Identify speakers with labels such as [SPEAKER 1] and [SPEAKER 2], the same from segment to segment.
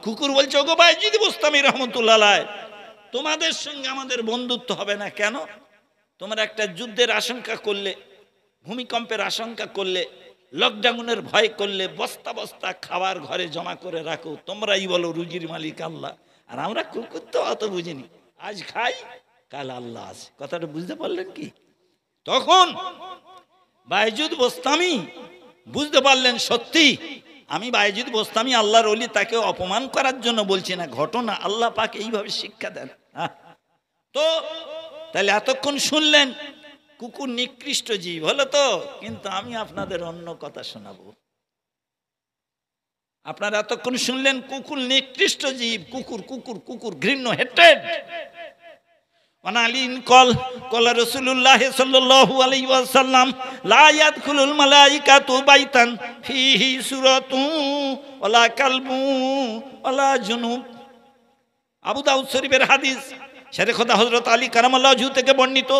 [SPEAKER 1] কুকুর বলছে, ওগো বায়েজিদ বোস্তামি রহমতুল্লাহ আলাইহি, তোমাদের সঙ্গে আমাদের বন্ধুত্ব হবে না। কেন? তোমরা একটা যুদ্ধের আশঙ্কা করলে, ভূমিকম্পের আশঙ্কা করলে, লকডাউনের ভয় করলে বস্তা বস্তা খাবার ঘরে জমা করে রাখো, তোমরাই বলো রুজির মালিক আল্লাহ। আর আমরা কুকুর তো অত বুঝিনি, আজ খাই কাল আল্লাহ আছে। কথাটা বুঝতে পারলেন কি? তখন বায়েজিদ বোস্তামি বুঝতে পারলেন, সত্যি আমি বায়েজিদ বোস্তামি আল্লাহর ওলি, তাকে অপমান করার জন্য বলছি না, ঘটনা আল্লাহ পাক এইভাবে শিক্ষা দেন। তো তাহলে এতক্ষণ শুনলেন কুকুর নিকৃষ্ট জীব, হলো তো? কিন্তু আমি আপনাদের অন্য কথা শোনাবো। আপনারা এতক্ষণ শুনলেন কুকুর নিকৃষ্ট জীব, কুকুর কুকুর কুকুর ঘৃণ্য, হেটেড। অনালিন কল কলা রাসূলুল্লাহ সাল্লাল্লাহু আলাইহি ওয়াসাল্লাম, লা ইয়াদখুলুল মালাইকাতু বাইতান ফিহি সূরাতু ওয়ালা কালবু ওয়ালা জুনুব। আবু দাউদ শরীফের হাদিস, শেরে খোদা হযরত আলী কারামাল্লাহু ওয়াজহু থেকে বর্ণিত।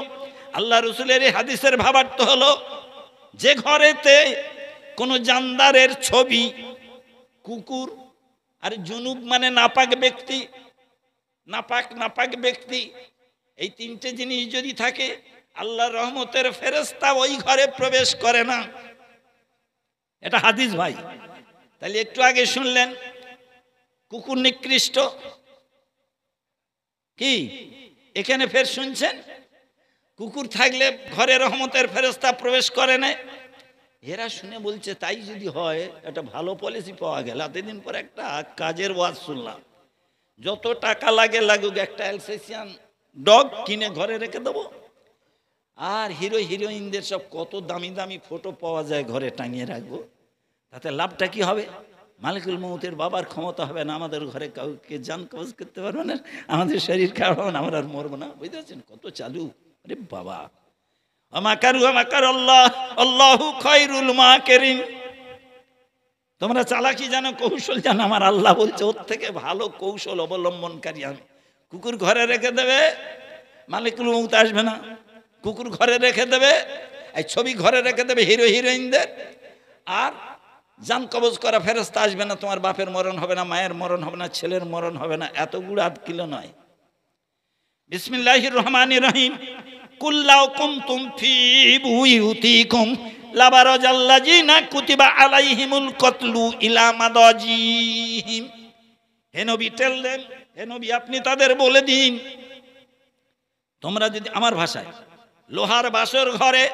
[SPEAKER 1] আল্লাহ রাসূলের এই হাদিসের ভাবার্থ হলো, যে ঘরেতে কোনো জানদারের ছবি, কুকুর আর জুনুব মানে নাপাক ব্যক্তি, নাপাক ব্যক্তি, এই তিনটে জিনিস যদি থাকে, আল্লাহর রহমতের ফেরেশতা ওই ঘরে প্রবেশ করে না। এটা হাদিস ভাই। তাহলে একটু আগে শুনলেন কুকুর নিকৃষ্ট, কি এখানে ফের শুনছেন কুকুর থাকলে ঘরে রহমতের ফেরেশতা প্রবেশ করে না। এরা শুনে বলছে, তাই যদি হয় একটা ভালো পলিসি পাওয়া গেল। এতদিন পর একটা কাজের ওয়াজ শুনলাম, যত টাকা লাগে লাগুক, একটা অ্যালসেসিয়ান ডগ কিনে ঘরে রেখে দেবো। আর হিরো হিরোইনদের সব কত দামি দামি ফটো পাওয়া যায়, ঘরে টাঙিয়ে রাখবো। তাতে লাভটা কি হবে? মালিকুল মউতের বাবার ক্ষমতা হবে না, আমাদের ঘরে কাউকে জান কবজ করতে পারবে না, আমাদের শরীর খারাপ হবে না, আমরা আর মরবো না। বুঝতে পারছেন কত চালু? আরে বাবা, আমাকারু আমাকার আল্লাহ আল্লাহু খায়রুল মাকিরিন। তোমরা চালাকি জানো, কৌশল জানো, আমার আল্লাহ বলছে ওর থেকে ভালো কৌশল অবলম্বনকারী আমি। কুকুর ঘরে রেখে দেবে, মালিকুল মউত আসবে না। কুকুর ঘরে রেখে দেবে, এই ছবি ঘরে রেখে দেবে হিরো হিরোইনদের, আর জান কবজ করা ফেরেশতা আসবে না। তোমার বাপের মরণ হবে না, মায়ের মরণ হবে না, ছেলের মরণ হবে না। এতগুলো আধ কিলো নয়। বিসমিল্লাহির রহমানির রহিম। কুল্লাউ কুনতুম ফি বুয়ুতিকুম লাবারাজাল্লাযিনা কুতিবা আলাইহিমুল কতলু ইলা মাদাজিহিম। হে নবী, টেল দেন, হে নবী আপনি তাদের বলে দিন, তোমরা যদি আমার ভাষায় লোহার বাসর ঘরে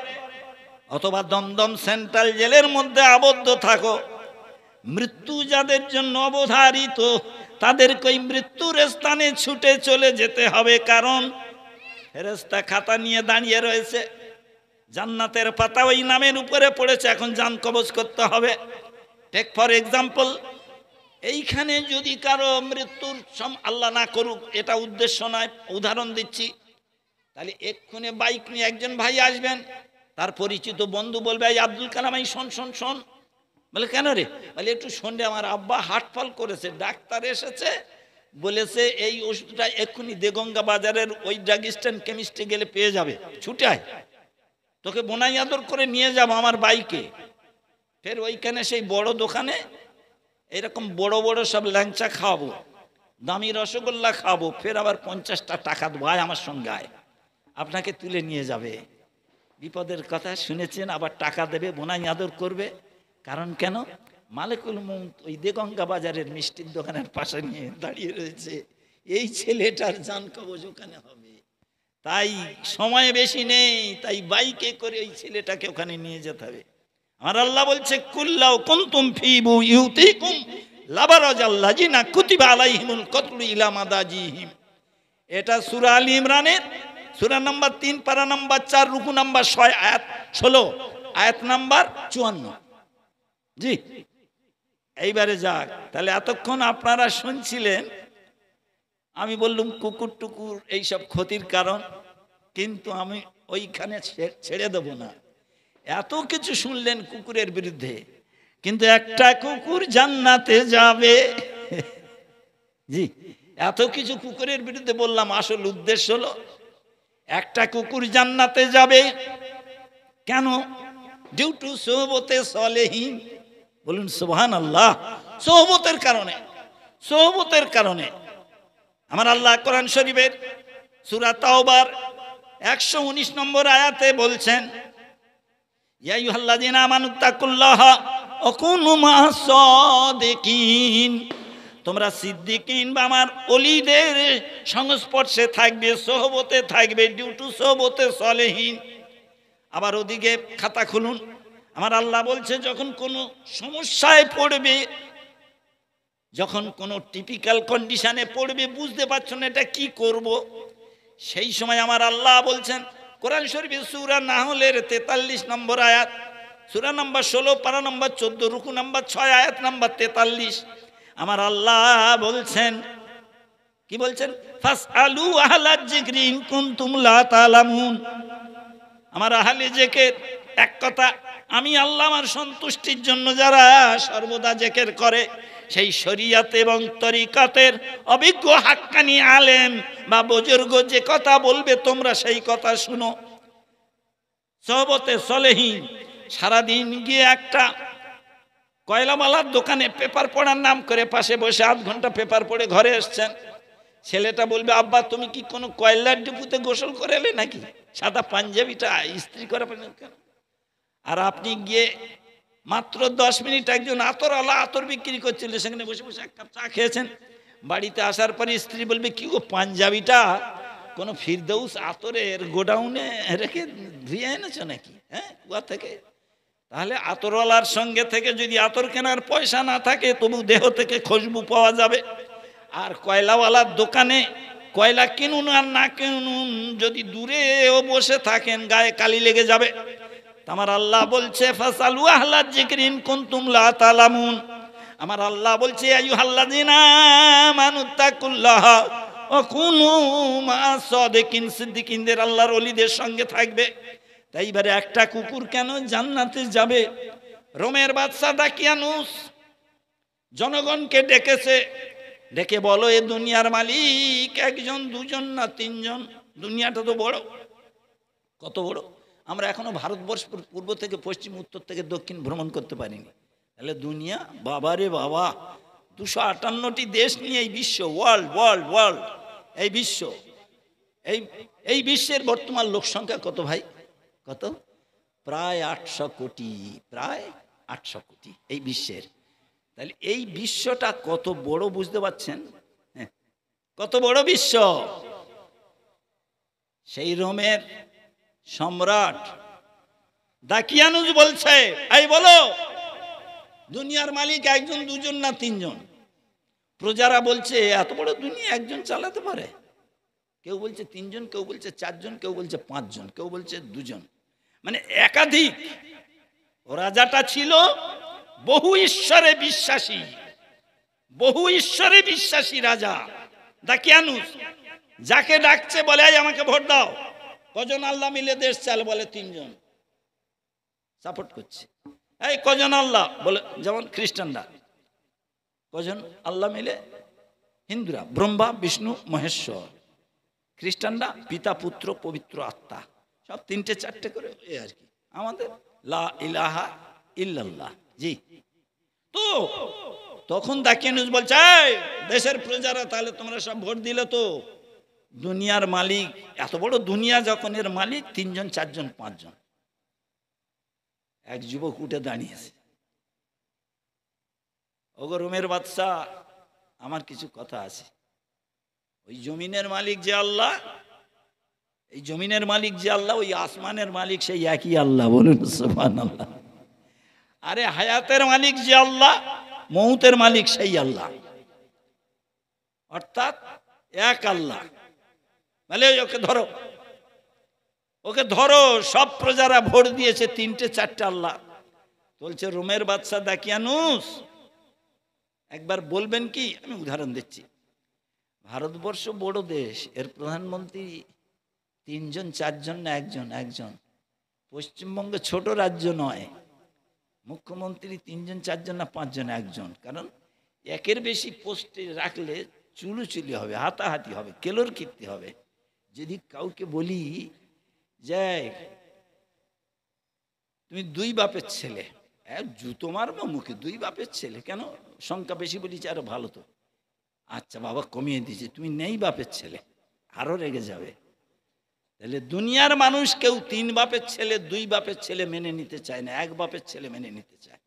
[SPEAKER 1] অথবা দমদম সেন্ট্রাল জেলের মধ্যে আবদ্ধ থাকো, মৃত্যু যাদের জন্য অবধারিত তাদেরকে ওই মৃত্যুর স্থানে ছুটে চলে যেতে হবে। কারণ ফেরেশতা খাতা নিয়ে দাঁড়িয়ে রয়েছে, জান্নাতের পাতা ওই নামের উপরে পড়েছে, এখন জান কবজ করতে হবে। টেক ফর এক্সাম্পল, এইখানে যদি কারো মৃত্যুর আল্লাহ না করুক, এটা উদ্দেশ্য নয়, উদাহরণ দিচ্ছি, তাহলে এক্ষুনি বাইক নিয়ে একজন ভাই আসবেন, তার পরিচিত বন্ধু বলবে, এই আব্দুল কালাম, এই শোন শোন শোন। বলে কেন রে? বলে একটু শোন রে, আমার আব্বা হার্টফল করেছে, ডাক্তার এসেছে, বলেছে এই ওষুধটা এক্ষুনি দেগঙ্গা বাজারের ওই ড্রাগ স্ট্যান্ড কেমিস্টে গেলে পেয়ে যাবে, ছুটে আয়, তোকে বোনাই আদর করে নিয়ে যাবো আমার বাইকে। ফের ওইখানে সেই বড় দোকানে এরকম বড় বড় সব ল্যাংচা খাওয়াবো, দামি রসগোল্লা খাওয়াবো, ফের আবার 50টা টাকা দেবো, আয় আমার সঙ্গে আয়, আপনাকে তুলে নিয়ে যাবে। বিপদের কথা শুনেছেন, আবার টাকা দেবে, বোনাই আদর করবে। কারণ কেন? মালিকুল মউত ওই দেগঙ্গা বাজারের মিষ্টির দোকানের পাশে নিয়ে দাঁড়িয়ে রয়েছে, এই ছেলেটার জান কবজ ওখানে হবে। তাই সময় বেশি নেই, তাই বাইকে করে ওই ছেলেটাকে ওখানে নিয়ে যেতে হবে। আমার আল্লাহ বলছে, কুল্লাউ কুনতুম ফি বুয়ুতিকুম লাবারাজাল্লাযিনা কুতিবা আলাইহিমুল কতলু ইলা মাদাজিহিম। এটা সূরা আলী ইমরানের সূরা নাম্বার 3 পারা নাম্বার 4 রুকু নাম্বার 6 আয়াত 16 আয়াত নাম্বার 54। জি, এইবারে যাক। তাহলে এতক্ষণ আপনারা শুনছিলেন, আমি বললাম কুকুর টুকুর এইসব ক্ষতির কারণ, কিন্তু আমি ওইখানে ছেড়ে দেব না। এত কিছু শুনলেন কুকুরের বিরুদ্ধে, কিন্তু একটা কুকুর জান্নাতে যাবে। জি, এত কিছু কুকুরের বিরুদ্ধে বললাম, আসল উদ্দেশ্য হলো একটা কুকুর জান্নাতে যাবে। কেন? ডিউ টু সোহবতে সলেহিন। বলুন সুবহানাল্লাহ। সোহবতের কারণে। সোহবতের কারণে। আমার আল্লাহ কোরআন শরীফের সূরা তাওবার 119 নম্বর আয়াতে বলছেন, ইয়া আইয়ুহাল্লাযীনা আমানুত্তাকুল্লাহা ওয়া কুনু মা'আস সাদিকিন, তোমরা সিদ্দিকিন বা আমার ওলিদের সংস্পর্শে থাকবে, সোহবতে থাকবে, ডিউ টু সোহবতে সলেহিন। আবার ওদিকে খাতা খুলুন, আমার আল্লাহ বলছে যখন কোনো সমস্যায় পড়বে, যখন কোনো টিপিক্যাল কন্ডিশনে পড়বে, বুঝতে পারছো না এটা কি করব, সেই সময় আমার আল্লাহ বলছেন কোরআন শরীফের সূরা নাহলের 43 নম্বর আয়াত, সূরা নম্বর 16 পারা নম্বর 14 রুকু নম্বর 6 আয়াত নম্বর 43, আমার আল্লাহ বলছেন, কি বলছেন, ফাসআলু আহলাজ যিকরি ইন কুনতুম লা তা'লামুন। আমার আহলে জিকির, এক কথা আমি আল্লাহ আমার সন্তুষ্টির জন্য যারা সর্বদা জিকির করে, সেই শরীয়ত এবং তরিকাতের অভিজ্ঞ হাক্কানি আলেম বা বুজুর্গ যে কথা বলবে তোমরা সেই কথা শুনো। সোহবতে সলেহিন, সারাদিন গিয়ে একটা কয়লামালার দোকানে পেপার পড়ার নাম করে পাশে বসে 8 ঘন্টা পেপার পড়ে ঘরে এসছেন, ছেলেটা বলবে আব্বা তুমি কি কোনো কয়লার ডিপুতে গোসল করে এলে নাকি, সাদা পাঞ্জাবিটা ইস্ত্রি করা কেন? আর আপনি গিয়ে মাত্র 10 মিনিট একজন আতরওয়ালা আতর বিক্রি করছিল, সেখানে বসে বসে 1 কাপ চা খেয়েছেন। বাড়িতে আসার পরে স্ত্রী বলবে কি গো পাঞ্জাবিটা কোনো ফিরদৌস আতরের গোডাউনে রেখে ধুয়ে এনেছো নাকি, হ্যাঁ কুয়া থেকে? তাহলে আতরওয়ালার সঙ্গে থেকে যদি আতর কেনার পয়সা না থাকে তবু দেহ থেকে খুশবু পাওয়া যাবে। আর কয়লাওয়ালার দোকানে কয়লা কিনুন আর না কিনুন, যদি দূরেও বসে থাকেন গায়ে কালি লেগে যাবে। আমার আল্লাহ বলছে ফাসালু আহলাজ যিকরি ইন কুনতুম লা তা'লামুন। আমার আল্লাহ বলছে আইয়ুহাল্লাযীনা আমানুত্তাকুল্লাহা ওয়া কুনু মা'আস সাদিকিন, সিদ্দিকিনদের আল্লাহর ওলিদের সঙ্গে থাকবে। তাই এবারে একটা কুকুর কেন জান্নাতে যাবে? রোমের বাদশা দাকিয়ানুস জনগণকে ডেকেছে, ডেকে বলো এ দুনিয়ার মালিক একজন, দুজন না তিনজন? দুনিয়াটা তো বড়, কত বড়! আমরা এখনো ভারতবর্ষ পূর্ব থেকে পশ্চিম, উত্তর থেকে দক্ষিণ ভ্রমণ করতে পারিনি। তাহলে দুনিয়া, বাবারে বাবা, 258টি দেশ নিয়ে এই বিশ্ব, ওয়ার্ল্ড ওয়ার্ল্ড ওয়ার্ল্ড, এই বিশ্ব, এই বিশ্বের বর্তমান লোক সংখ্যা কত ভাই? কত? প্রায় 800 কোটি, প্রায় 800 কোটি এই বিশ্বের। তাহলে এই বিশ্বটা কত বড় বুঝতে পারছেন? হ্যাঁ, কত বড় বিশ্ব! সেই রোমের সম্রাট দাকিয়ানুস বলছে এই বলো দুনিয়ার মালিক একজন, দুজন না তিনজন? প্রজারা বলছে এত বড় দুনিয়া একজন চালাতে পারে? কেউ বলছে 3 জন, কেউ বলছে 4 জন, কেউ বলছে 5 জন, কেউ বলছে 2 জন, মানে একাধিক। ও রাজাটা ছিল বহু ঈশ্বরে বিশ্বাসী, বহু ঈশ্বরে বিশ্বাসী রাজা দাকিয়ানুস। যাকে ডাকছে বলে আমাকে ভোট দাও, কজন আল্লাহ মিলে দেশ চাল? বলে 3 জন সাপোর্ট করছে। এই কজন আল্লাহ? বলে যেমন খ্রিস্টানরা, কজন আল্লাহ মিলে? হিন্দুরা ব্রহ্মা বিষ্ণু মহেশ্বর, খ্রিস্টানরা পিতা পুত্র পবিত্র আত্মা, সব 3টে 4টে করে এই আর কি। আমাদের লা ইলাহা ইল্লাল্লাহ। জি, তো তখন দাকিয়ানুস বলছে দেশের প্রজারা তাহলে তোমরা সব ভোট দিলে তো দুনিয়ার মালিক, এত বড় দুনিয়া যখন এর মালিক 3 জন 4 জন 5 জন। এক যুবক উঠে দাঁড়িয়েছে, ওগো রোমের বাদশা, আমার কিছু কথা আছে। ওই জমিনের মালিক যে আল্লাহ, এই জমিনের মালিক যে আল্লাহ, ওই আসমানের মালিক সেই একই আল্লাহ। বলুন সুবহানাল্লাহ। আরে হায়াতের মালিক যে আল্লাহ, মৌতের মালিক সেই আল্লাহ, অর্থাৎ এক আল্লাহ। বলে ওকে ধরো, ওকে ধরো। সব প্রজারা ভোট দিয়েছে 3টে 4টে আল্লাহ। বলছে রোমের বাদশা দাকিয়ানুস একবার বলবেন কি? আমি উদাহরণ দিচ্ছি। ভারতবর্ষ বড় দেশ, এর প্রধানমন্ত্রী 3 জন 4 জন না একজন? একজন। পশ্চিমবঙ্গ ছোট রাজ্য নয়, মুখ্যমন্ত্রী 3 জন 4 জন না 5 জন? একজন। কারণ একের বেশি পোস্টে রাখলে চুলুচুলি হবে, হাতাহাতি হবে, কেলোর কীর্তি হবে। যদি কাউকে বলি যে তুমি 2 বাপের ছেলে, জুতো মারবো মুখে। 2 বাপের ছেলে কেন? সংখ্যা বেশি বলিছে, আরো ভালো তো। আচ্ছা বাবা কমিয়ে দিয়েছি, তুমি নেই বাপের ছেলে, আরো রেগে যাবে। তাহলে দুনিয়ার মানুষ কেউ 3 বাপের ছেলে 2 বাপের ছেলে মেনে নিতে চায় না, 1 বাপের ছেলে মেনে নিতে চায়।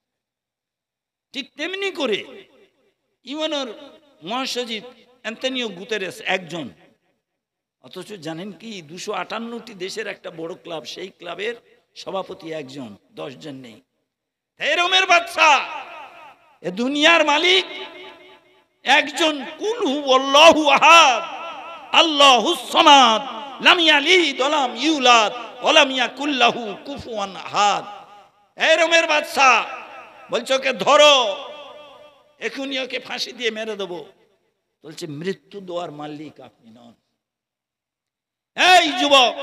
[SPEAKER 1] ঠিক তেমনি করে ইউএনওর মহাসচিব অ্যান্তনিও গুতেরেস একজন, অথচ জানেন কি 258টি দেশের একটা বড় ক্লাব, সেই ক্লাবের সভাপতি একজন, 10 জন নেই। রোমের বাদশা, এ দুনিয়ার মালিক একজন, কুল হুয়াল্লাহু আহাদ আল্লাহুস সামাদ লাম ইয়ালিদ ওয়া লাম ইউলাদ ওয়া লাম ইয়াকুল লাহু কুফুয়ান আহাদ। এই রোমের বাদশা বলছে ওকে ধরো, এখনই ওকে ফাঁসি দিয়ে মেরে দেবো। বলছে মৃত্যু দেওয়ার মালিক আপনি নন। এই যুবক,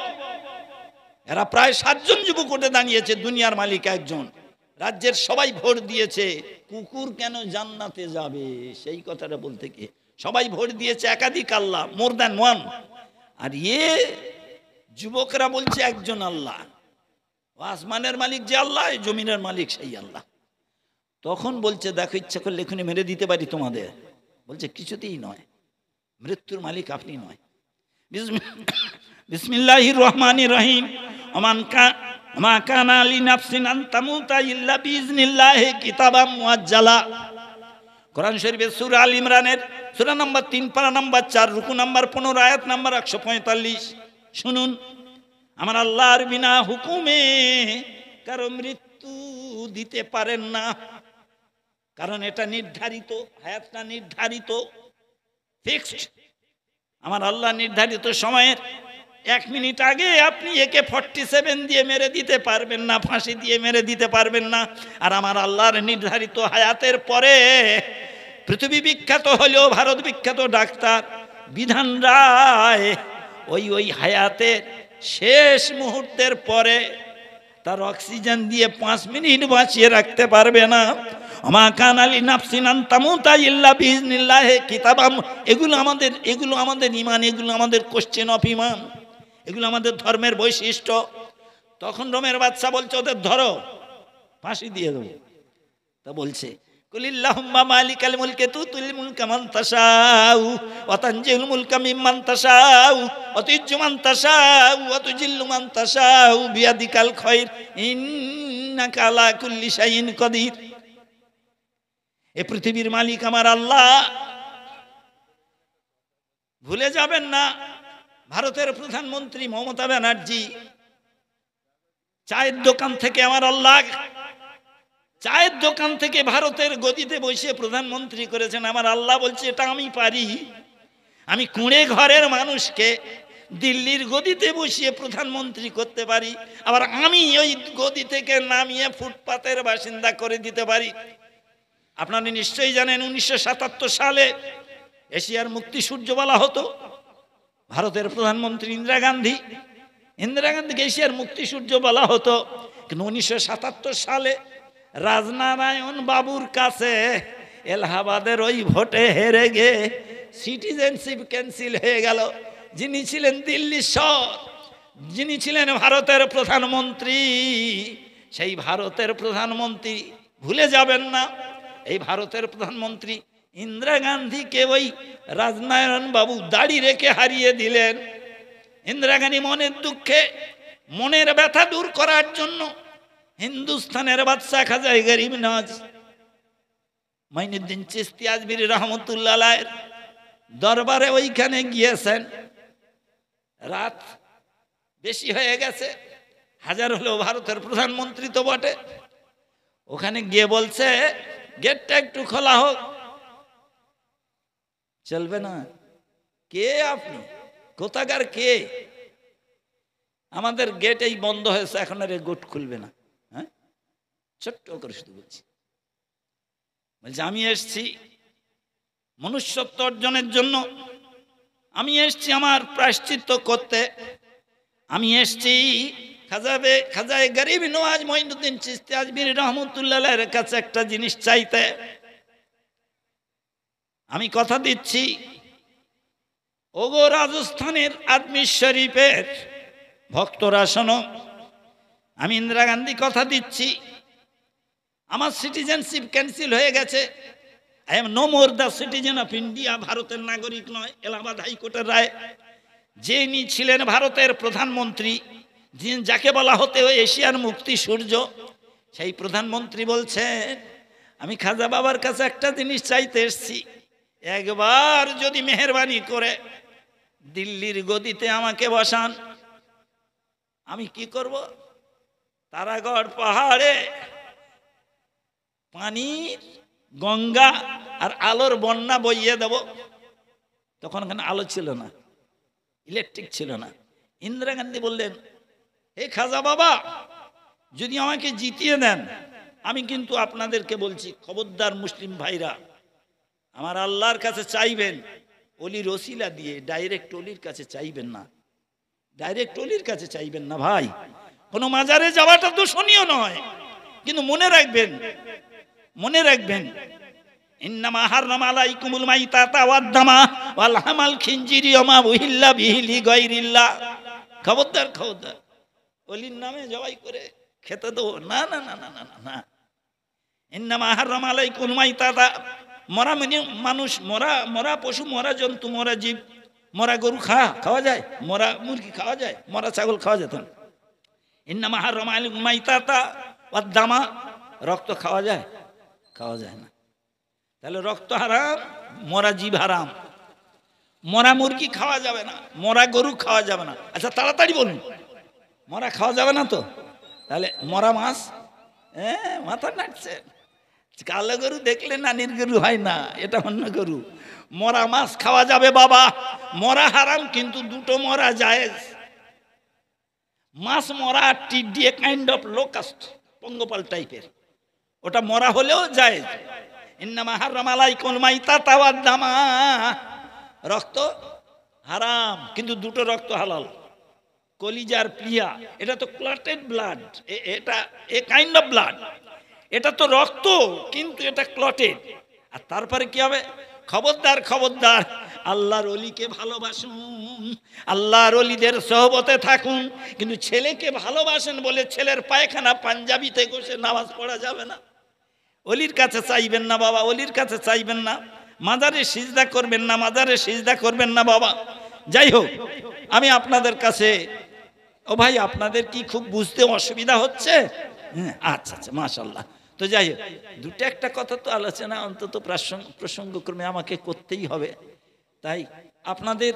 [SPEAKER 1] এরা প্রায় 7 জন যুবক উঠে দাঁড়িয়েছে, দুনিয়ার মালিক একজন, রাজ্যের সবাই ভোট দিয়েছে। কুকুর কেন জান্নাতে যাবে সেই কথাটা বলতে গিয়ে সবাই ভোট দিয়েছে একাধিক আল্লাহ, মোর দ্যান ওয়ান। আর যুবকরা বলছে একজন আল্লাহ, আসমানের মালিক যে আল্লাহ, জমিনের মালিক সেই আল্লাহ। তখন বলছে দেখো ইচ্ছা করলে এখনই মেরে দিতে পারি তোমাদের। বলছে কিছুতেই নয়, মৃত্যুর মালিক আপনি নয়। বিসমিল্লাহির রহমানির রহিম। মা কানা লিনাফসিন আন তামুতা ইল্লা বিইজনিল্লাহি কিতাবাম মুআজ্জালা। কোরআন শরীফের সূরা আল ইমরানের সূরা নম্বর 3 পারা নম্বর 4 রুকু নম্বর 15 আয়াত নম্বর 145। শুনুন, আমার আল্লাহর বিনা হুকুমে কারো মৃত্যু দিতে পারেন না, কারণ এটা নির্ধারিত, হায়াতটা নির্ধারিত, ফিক্সড। আমার আল্লাহ নির্ধারিত সময়ের 1 মিনিট আগে আপনি একে 47 দিয়ে মেরে দিতে পারবেন না, ফাঁসি দিয়ে মেরে দিতে পারবেন না। আর আমার আল্লাহর নির্ধারিত হায়াতের পরে পৃথিবী বিখ্যাত হলেও ভারত বিখ্যাত ডাক্তার বিধান রায় ওই হায়াতের শেষ মুহূর্তের পরে তার অক্সিজেন দিয়ে 5 মিনিট বাঁচিয়ে রাখতে পারবে না। আমা কানালি নাফসিন আন তামুতা ইল্লা বিইজনিল্লাহি কিতাবাম। এগুলো আমাদের ঈমান, এগুলো আমাদের কোশ্চেন অফ ঈমান, এগুলো আমাদের ধর্মের বৈশিষ্ট্য। তখন রোমের বাদশা বলছে ওদের ধরো, ফাঁসি দিয়ে দেবো। তা বলছে কুলিল্লাহুম্মা মালিকাল মুলকি তুতিল মুলকা মান তাশাউ ওয়া তানজিউল মুলকা মিম্মান তাশাউ ওয়া তুইজ্জু মান তাশাউ ওয়া তুজিল্লু মান তাশাউ বিয়াদিকাল খায়র ইন্নাকা আলা কুল্লি শাইইন কাদির। এ পৃথিবীর মালিক আমার আল্লাহ, ভুলে যাবেন না। ভারতের প্রধানমন্ত্রী মমতা ব্যানার্জি, চায়ের দোকান থেকে আমার আল্লাহ, চায়ের দোকান থেকে ভারতের গদিতে বসে প্রধানমন্ত্রী করেছেন। আমার আল্লাহ বলছে এটা আমি পারি। আমি কুঁড়ে ঘরের মানুষকে দিল্লির গদিতে বসিয়ে প্রধানমন্ত্রী করতে পারি, আবার আমি ওই গদি থেকে নামিয়ে ফুটপাতের বাসিন্দা করে দিতে পারি। আপনারা নিশ্চয়ই জানেন 1977 সালে এশিয়ার মুক্তি সূর্য বলা হতো। ভারতের প্রধানমন্ত্রী ইন্দিরা গান্ধীকে এশিয়ার মুক্তি সূর্য বলা হতো। কিন্তু 1977 সালে রাজনারায়ণ বাবুর কাছে এলাহাবাদের ওই ভোটে হেরে গিয়ে সিটিজেনশিপ ক্যান্সেল হয়ে গেল। যিনি ছিলেন দিল্লির শহর, যিনি ছিলেন ভারতের প্রধানমন্ত্রী, সেই ভারতের প্রধানমন্ত্রী, ভুলে যাবেন না, এই ভারতের প্রধানমন্ত্রী ইন্দিরা গান্ধীকে ওই রাজনারায়ণ বাবু দাড়ি রেখে হারিয়ে দিলেন। ইন্দিরা গান্ধী মনের দুঃখে, মনের ব্যথা দূর করার জন্য হিন্দুস্তানের বাদশা খাজা গরিব নওয়াজ মাইনুদ্দিন চিশতি আজমিরি রহমতুল্লাহ আলাইহির দরবারে ওইখানে গিয়েছেন। রাত বেশি হয়ে গেছে, হাজার হলেও ভারতের প্রধানমন্ত্রী তো বটে। ওখানে গিয়ে বলছে গেটটা একটু খোলা হোক। চলবে না। কে আপনি? কোথাকার কে? আমাদের গেট এই বন্ধ হয়েছে, এখন আর গেট খুলবে না। হ্যাঁ, ছোট্ট করে শুধু বলছি, আমি এসছি মনুষ্যত্ব অর্জনের জন্য, আমি এসছি আমার প্রায়শ্চিত্ত করতে, আমি এসছি খাজা গরিব নওয়াজ মঈনুদ্দিন চিশতি আজমিরি রহমতুল্লাহ আলাইহির কাছে একটা জিনিস চাইতে। আমি কথা দিচ্ছি, ওগো রাজস্থানের আজমির শরীফের ভক্তরা শোনো, আমি ইন্দিরা গান্ধী কথা দিচ্ছি, আমার সিটিজেনশিপ ক্যান্সেল হয়ে গেছে, I am no more the citizen of India, ভারতের নাগরিক নয়। এলাহাবাদ হাইকোর্টের রায়। যিনি ছিলেন ভারতের প্রধানমন্ত্রী, যাকে বলা হতে এশিয়ার মুক্তি সূর্য, সেই প্রধানমন্ত্রী বলছেন আমি খাজা বাবার কাছে একটা জিনিস চাইতে এসেছি, একবার যদি মেহেরবানি করে দিল্লির গদিতে আমাকে বসান, আমি কি করব? তারাগড় পাহাড়ে পানির গঙ্গা আর আলোর বন্যা বইয়ে দেব। তখন ওখানে আলো ছিল না, ইলেকট্রিক ছিল না। ইন্দিরা গান্ধী বললেন, হে খাজা বাবা, যদি আমাকে জিতিয়ে দেন, আমি কিন্তু আপনাদেরকে বলছি, খবরদার মুসলিম ভাইরা, আমার আল্লাহর কাছে চাইবেন অলির ওসিলা দিয়ে, ডাইরেক্ট অলির কাছে চাইবেন না, ডাইরেক্ট অলির কাছে চাইবেন না ভাই। কোনো মাজারে যাওয়াটা দূষণীয় নয়, কিন্তু মনে রাখবেন, মনে রাখবেন, ইন্নামা হাররামা আলাইকুমুল মাইতাতা ওয়াদ-দামা ওয়াল হামাল খিনজিরি ওয়া মা উহিল্লা বিহি লিগাইরিল্লাহ। খবরদার, খবরদার, অলির নামে জবাই করে খেতে দেবো না, না, না, না, না, না। ইন্নামা হাররামা আলাইকুমুল মাইতাতা, মরা মানুষ, মরা পশু, মরা জন্তু, মরা জীব, মরা গরু খাওয়া যায়, মরা মুরগি খাওয়া যায়, মরা ছাগল খাওয়া যেত না। ইন্নামা হাররামা আলাইকুমুল মাইতাতা ওয়াদ-দামা, রক্ত খাওয়া যায়? খাওয়া যায় না। তাহলে রক্ত হারাম, মরা জীব হারাম, মরা মুরগি খাওয়া যাবে না, মরা গরু খাওয়া যাবে না। আচ্ছা তাড়াতাড়ি বলুন, মরা খাওয়া যাবে না তো? তাহলে মরা মাছ, মাথা নাড়ছে, কালো গরু দেখলে নানির গরু হয় না, এটা অন্য গরু। মরা মাছ খাওয়া যাবে বাবা, মরা হারাম, কিন্তু দুটো মরা জায়েজ। মাছ মরা, টিডি, এ কাইন্ড অফ লোকাস্ট, পঙ্গপাল টাইপের, ওটা মরা হলেও জায়েজ। ইন্নামা হাররামা আলাইকুমুল মাইতাতা ওয়াদ-দামা, রক্ত হারাম, কিন্তু দুটো রক্ত হালাল। কলিজার প্লিয়া, এটা তো ক্লটেড ব্লাড, এটা এ কাইন্ড অফ ব্লাড, এটা তো রক্ত, কিন্তু এটা ক্লটেড। আর তারপরে কি হবে? খবরদার, খবরদার, আল্লাহর ওলিকে ভালোবাসুন, আল্লাহর ওলিদের সোহবতে থাকুন, কিন্তু ছেলেকে ভালোবাসেন বলে ছেলের পায়খানা পাঞ্জাবিতে বসে নামাজ পড়া যাবে না। অলির কাছে চাইবেন না বাবা, অলির কাছে চাইবেন না। মাজারে সিজদা করবেন না, মাজারে সিজদা করবেন না বাবা। যাই হোক, আমি আপনাদের কাছে, ও ভাই, আপনাদের কি খুব বুঝতে অসুবিধা হচ্ছে? আচ্ছা আচ্ছা, মাশাআল্লাহ। তো যাই হোক, দুটো একটা কথা তো আলোচনা অন্তত প্রসঙ্গক্রমে আমাকে করতেই হবে। তাই আপনাদের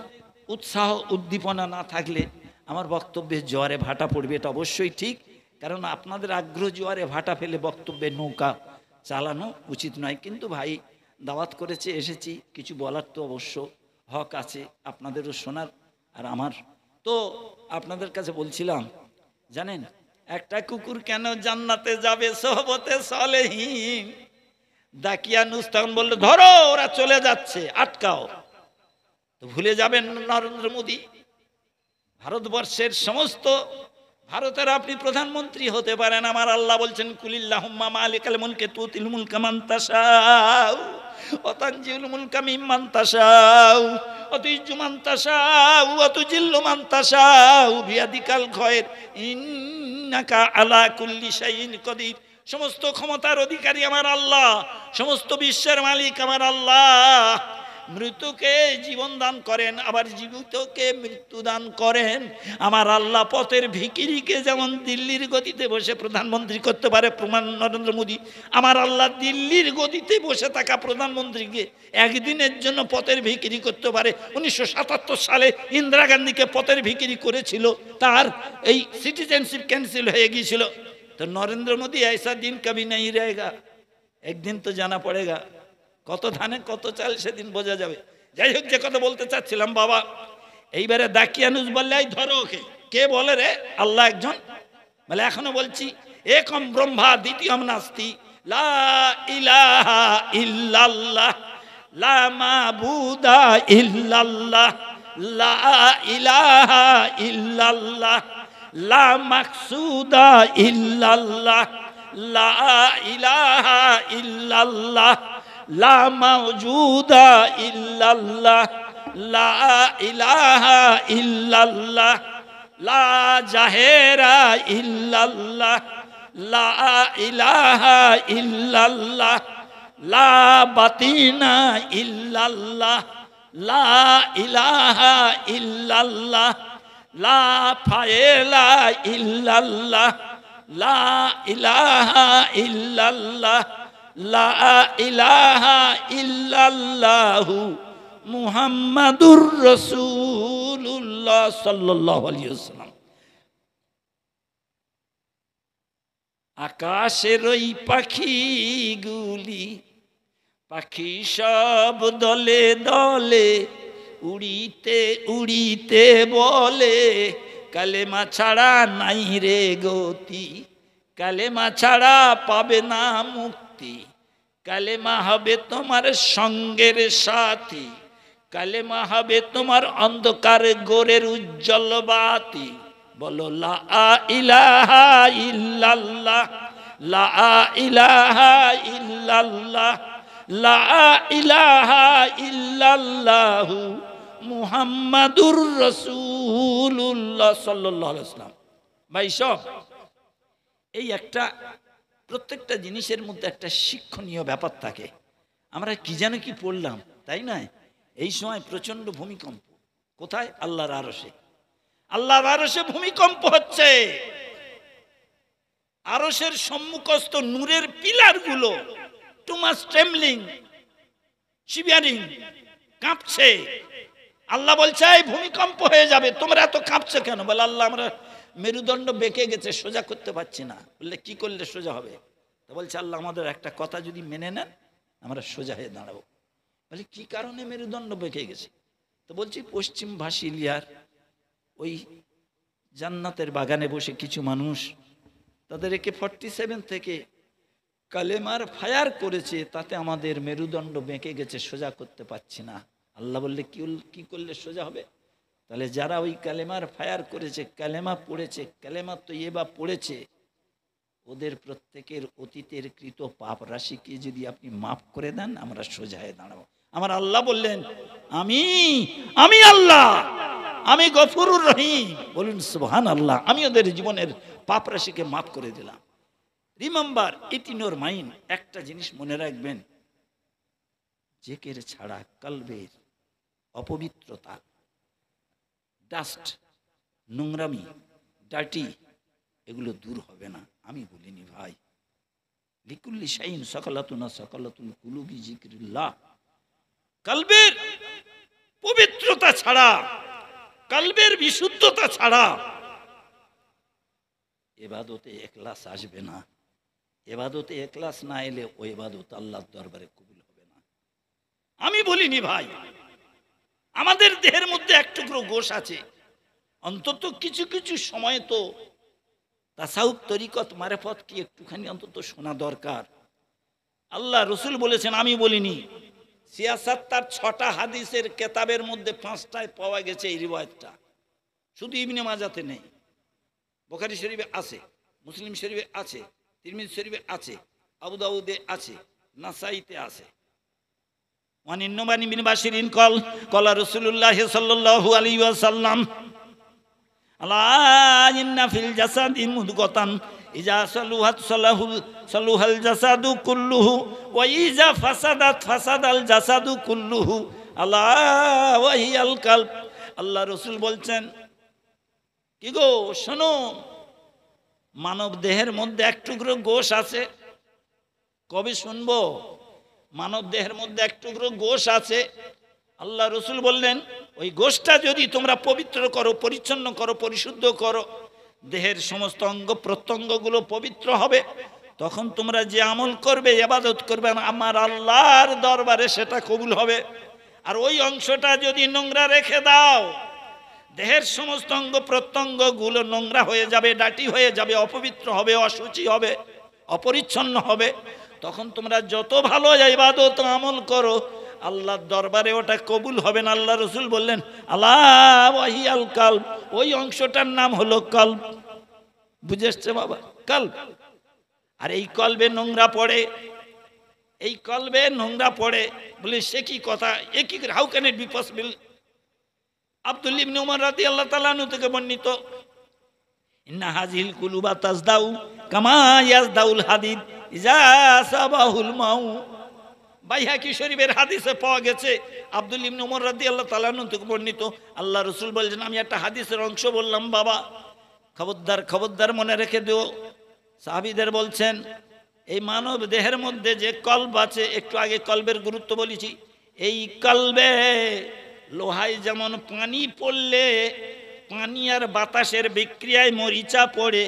[SPEAKER 1] উৎসাহ উদ্দীপনা না থাকলে আমার বক্তব্যে জোয়ারে ভাটা পড়বে, এটা অবশ্যই ঠিক। কারণ আপনাদের আগ্রহ জোয়ারে ভাটা ফেলে বক্তব্যে নৌকা চালানো উচিত নয়। কিন্তু ভাই দাওয়াত করেছে, এসেছি, কিছু বলার তো অবশ্য হক আছে, আপনাদেরও শোনার আর আমার। তো আপনাদের কাছে বলছিলাম, জানেন একটা কুকুর কেন জান্নাতে যাবে সোহবতে সালেহীন? দাকিয়ানুস তখন বলল, ধরো, ওরা চলে যাচ্ছে, আটকাও। তো ভুলে যাবেন নরেন্দ্র মোদী, ভারতবর্ষের সমস্ত, ভারতের আপনি প্রধানমন্ত্রী হতে পারেন। আমার আল্লাহ বলছেন, কুলিল্লাহুম্মা মালিকাল মুলকি তুতিল মুলকা মান তাশাউ ওয়া তানজিউল মুলকা মিম্মান তাশাউ ওয়া তুইজ্জু মান তাশাউ ওয়া তুজিল্লু মান তাশাউ বিয়াদিকাল খায়র ইন্নাকা আলা কুল্লি শাইইন কাদির। সমস্ত ক্ষমতার অধিকারী আমার আল্লাহ, সমস্ত বিশ্বের মালিক আমার আল্লাহ। মৃত্যুকে জীবন দান করেন, আবার জীবিতকে মৃত্যু দান করেন। আমার আল্লাহ পথের ভিখিরিকে যেমন দিল্লির গদিতে বসে প্রধানমন্ত্রী করতে পারে প্রমাণ নরেন্দ্র মোদী, আমার আল্লাহ দিল্লির গদিতে বসে থাকা প্রধানমন্ত্রীকে একদিনের জন্য পথের ভিখিরি করতে পারে। 1977 সালে ইন্দিরা গান্ধীকে পথের ভিখিরি করেছিল, তার এই সিটিজেনশিপ ক্যান্সেল হয়ে গিয়েছিল। তো নরেন্দ্র মোদী ऐसा दिन कभी नहीं रहेगा, একদিন তো জানা পড়েগা। কত ধানে কত চাল সেদিন বোঝা যাবে। যাই হোক, যে কথা বলতে চাচ্ছিলাম বাবা, এইবারে দাকিয়ানুস বললে, এই ধরো ওকে। কে বলে রে? আল্লাহ একজন। বলে এখনো বলছি, একম ব্রহ্মা দ্বিতীয়ম নাস্তি, লা ইলাহা ইল্লাল্লাহ, লা মাবুদা ইল্লাল্লাহ, লা ইলাহা ইল্লাল্লাহ, লা মাকসুদা ইল্লাল্লাহ, লা ইলাহা ইল্লাল্লাহ, লা মাওজুদা ইল্লাল্লাহ, লা ইলাহা ইল্লাল্লাহ, লা জাহেরা ইল্লাল্লাহ, লা ইলাহা ইল্লাল্লাহ, লা বাতিনা ইল্লাল্লাহ, লা ইলাহা ইল্লাল্লাহ, লা ফায়েলা ইল্লাল্লাহ, লা ইলাহা ইল্লাল্লাহ, লা ইলাহা ইল্লাল্লাহু মুহাম্মাদুর রাসূলুল্লাহ সাল্লাল্লাহু আলাইহি ওয়াসাল্লাম। আকাশের ওই পাখিগুলি, পাখি সব দলে দলে উড়িতে উড়িতে বলে, কালেমা ছাড়া নাই রে গতি, কালেমা ছাড়া পাবে না মুক্তি, কালেমা হবে তোমার সঙ্গের সাথী, কালেমা হবে তোমার অন্ধকার গোরের উজ্জ্বল বাতি। বলো লা ইলাহা ইল্লাল্লাহ, লা ইলাহা ইল্লাল্লাহ, লা ইলাহা ইল্লাল্লাহু মুহাম্মাদুর রাসূলুল্লাহ সাল্লাল্লাহু আলাইহি ওয়াসাল্লাম। ভাই সব এই একটা প্রত্যেকটা জিনিসের মধ্যে একটা শিক্ষণীয় ব্যাপার থাকে। আমরা কি যেন কি পড়লাম, তাই না? এই সময় প্রচন্ড ভূমিকম্প, কোথায়? আল্লাহর আরশে। আল্লাহর আরশে ভূমিকম্প হচ্ছে। আরশের সম্মুখস্থ নূরের পিলার গুলো টু মাচ ট্রেমলিং, শিভারিং, কাঁপছে। আল্লাহ বলছে এই ভূমিকম্প হয়ে যাবে, তোমরা এত কাঁপছে কেন? বলে আল্লাহ আমরা মেরুদণ্ড বেঁকে গেছে, সোজা করতে পারছি না। বললে কি করলে সোজা হবে? তো বলছে আল্লাহ আমাদের একটা কথা যদি মেনে নেন আমরা সোজা হয়ে দাঁড়াবো। বলে কি কারণে মেরুদণ্ড বেঁকে গেছে? তো বলছি পশ্চিম ভাসিলিয়ার ওই জান্নাতের বাগানে বসে কিছু মানুষ তাদের AK-47 থেকে কালেমার ফায়ার করেছে, তাতে আমাদের মেরুদণ্ড বেঁকে গেছে, সোজা করতে পারছি না। আল্লাহ বললে কি করলে সোজা হবে? তাহলে যারা ওই কালেমার ফায়ার করেছে, কালেমা পড়েছে, কালেমা তো এবা পড়েছে, ওদের প্রত্যেকের অতীতের কৃত পাপ রাশিকে যদি আপনি মাফ করে দেন আমরা সোজা হয়ে দাঁড়াবো। আমার আল্লাহ বললেন আমি আল্লাহ, আমি গফুরুর রহিম। বলুন সুবহানাল্লাহ। আমি ওদের জীবনের পাপ রাশিকে মাফ করে দিলাম। Remember it in your mind. একটা জিনিস মনে রাখবেন, জেকের ছাড়া কলবের অপবিত্রতা, ডাস্ট, নোংরামি, ডার্টি, এগুলো দূর হবে না। আমি বলিনি ভাই, লিকুল্লি শাইইন সাকালাতুনা সাকালাতুল কুলুবি যিকরিল্লাহ। কলবের পবিত্রতা ছাড়া, কলবের বিশুদ্ধতা ছাড়া ইবাদতে ইখলাস আসবে না। ইবাদতে ইখলাস না এলে ওই ইবাদত আল্লাহর দরবারে কবুল হবে না। আমি বলিনি ভাই, আমাদের দেহের মধ্যে এক টুকরো গোশ আছে, অন্তত কিছু কিছু সময় তো তাসাউফ তরিকত মারেফত কি একটুখানি অন্তত শোনা দরকার। আল্লাহ রসুল বলেছেন, আমি বলিনি। সিয়াসাত তার 6টা হাদিসের কেতাবের মধ্যে 5টায় পাওয়া গেছে এই রিওয়ায়াতটা, শুধু ইবনে মাজাতে নেই। বুখারী শরীফে আছে, মুসলিম শরীফে আছে, তিরমিজি শরীফে আছে, আবু দাউদে আছে, নাসাইতে আছে। ওয়ান ইন্নুবানি বিন বাশিরিন কলা রাসূলুল্লাহ সাল্লাল্লাহু আলাইহি ওয়াসাল্লাম আলা ইন্না ফিল জাসাদি মুদগাতান ইজা সালুহাত সালুহাল জাসাদু কুল্লুহু ওয়া ইজা ফাসাদাত ফাসাদাল জাসাদু কুল্লুহু আলা ওয়া হিয়াল কলব। আল্লাহ রাসূল বলছেন, কি গো শোনো, মানব দেহের মধ্যে এক টুকরো গোশ আছে। কবে শুনবো? মানব দেহের মধ্যে এক টুকরো গোশ আছে। আল্লাহ রসুল বললেন, ওই গোশটা যদি তোমরা পবিত্র করো, পরিচ্ছন্ন করো, পরিশুদ্ধ করো, দেহের সমস্ত অঙ্গ প্রত্যঙ্গগুলো পবিত্র হবে। তখন তোমরা যে আমল করবে, ইবাদত করবে, আমার আল্লাহর দরবারে সেটা কবুল হবে। আর ওই অংশটা যদি নোংরা রেখে দাও, দেহের সমস্ত অঙ্গ প্রত্যঙ্গগুলো নোংরা হয়ে যাবে, ডাটি হয়ে যাবে, অপবিত্র হবে, অশুচি হবে, অপরিচ্ছন্ন হবে। তখন তোমরা যত ভালো ইবাদত আমল করো, আল্লাহর দরবারে ওটা কবুল হবে না। আল্লাহ রসুল বললেন, আল্লাহ ওয়াহিয়াল কলব, ওই অংশটার নাম হলো কলব। বুঝেছে বাবা? কলব। আর এই কলবে নোংরা পড়ে, এই কলবে নোংরা পড়ে বলে সে কি কথা, এ কি, how can it be possible? Abdullah ibn Umar রাদিয়াল্লাহু তাআলা আনহু থেকে বর্ণিত, ইন্না হাযিল কুলুবা তাজদাউ কামা ইয়াজদাউল হাদিদ ইজা সাবাহুল মাউ। বাইহাকি শরীফের হাদিসে পাওয়া গেছে, আব্দুল ইবনে ওমর রাদিয়াল্লাহু তাআলা আনহু থেকে বর্ণিত, আল্লাহ রাসূল বলেছেন, আমি একটা হাদিসের অংশ বললাম বাবা, খবরদার খবরদার মনে রেখে দিও। সাহাবীদের বলছেন, এই মানব দেহের মধ্যে যে কলব আছে, একটু আগে কলবের গুরুত্ব বলেছি, এই কলবে লোহায় যেমন পানি পড়লে পানি আর বাতাসের বিক্রিয়ায় মরিচা পড়ে,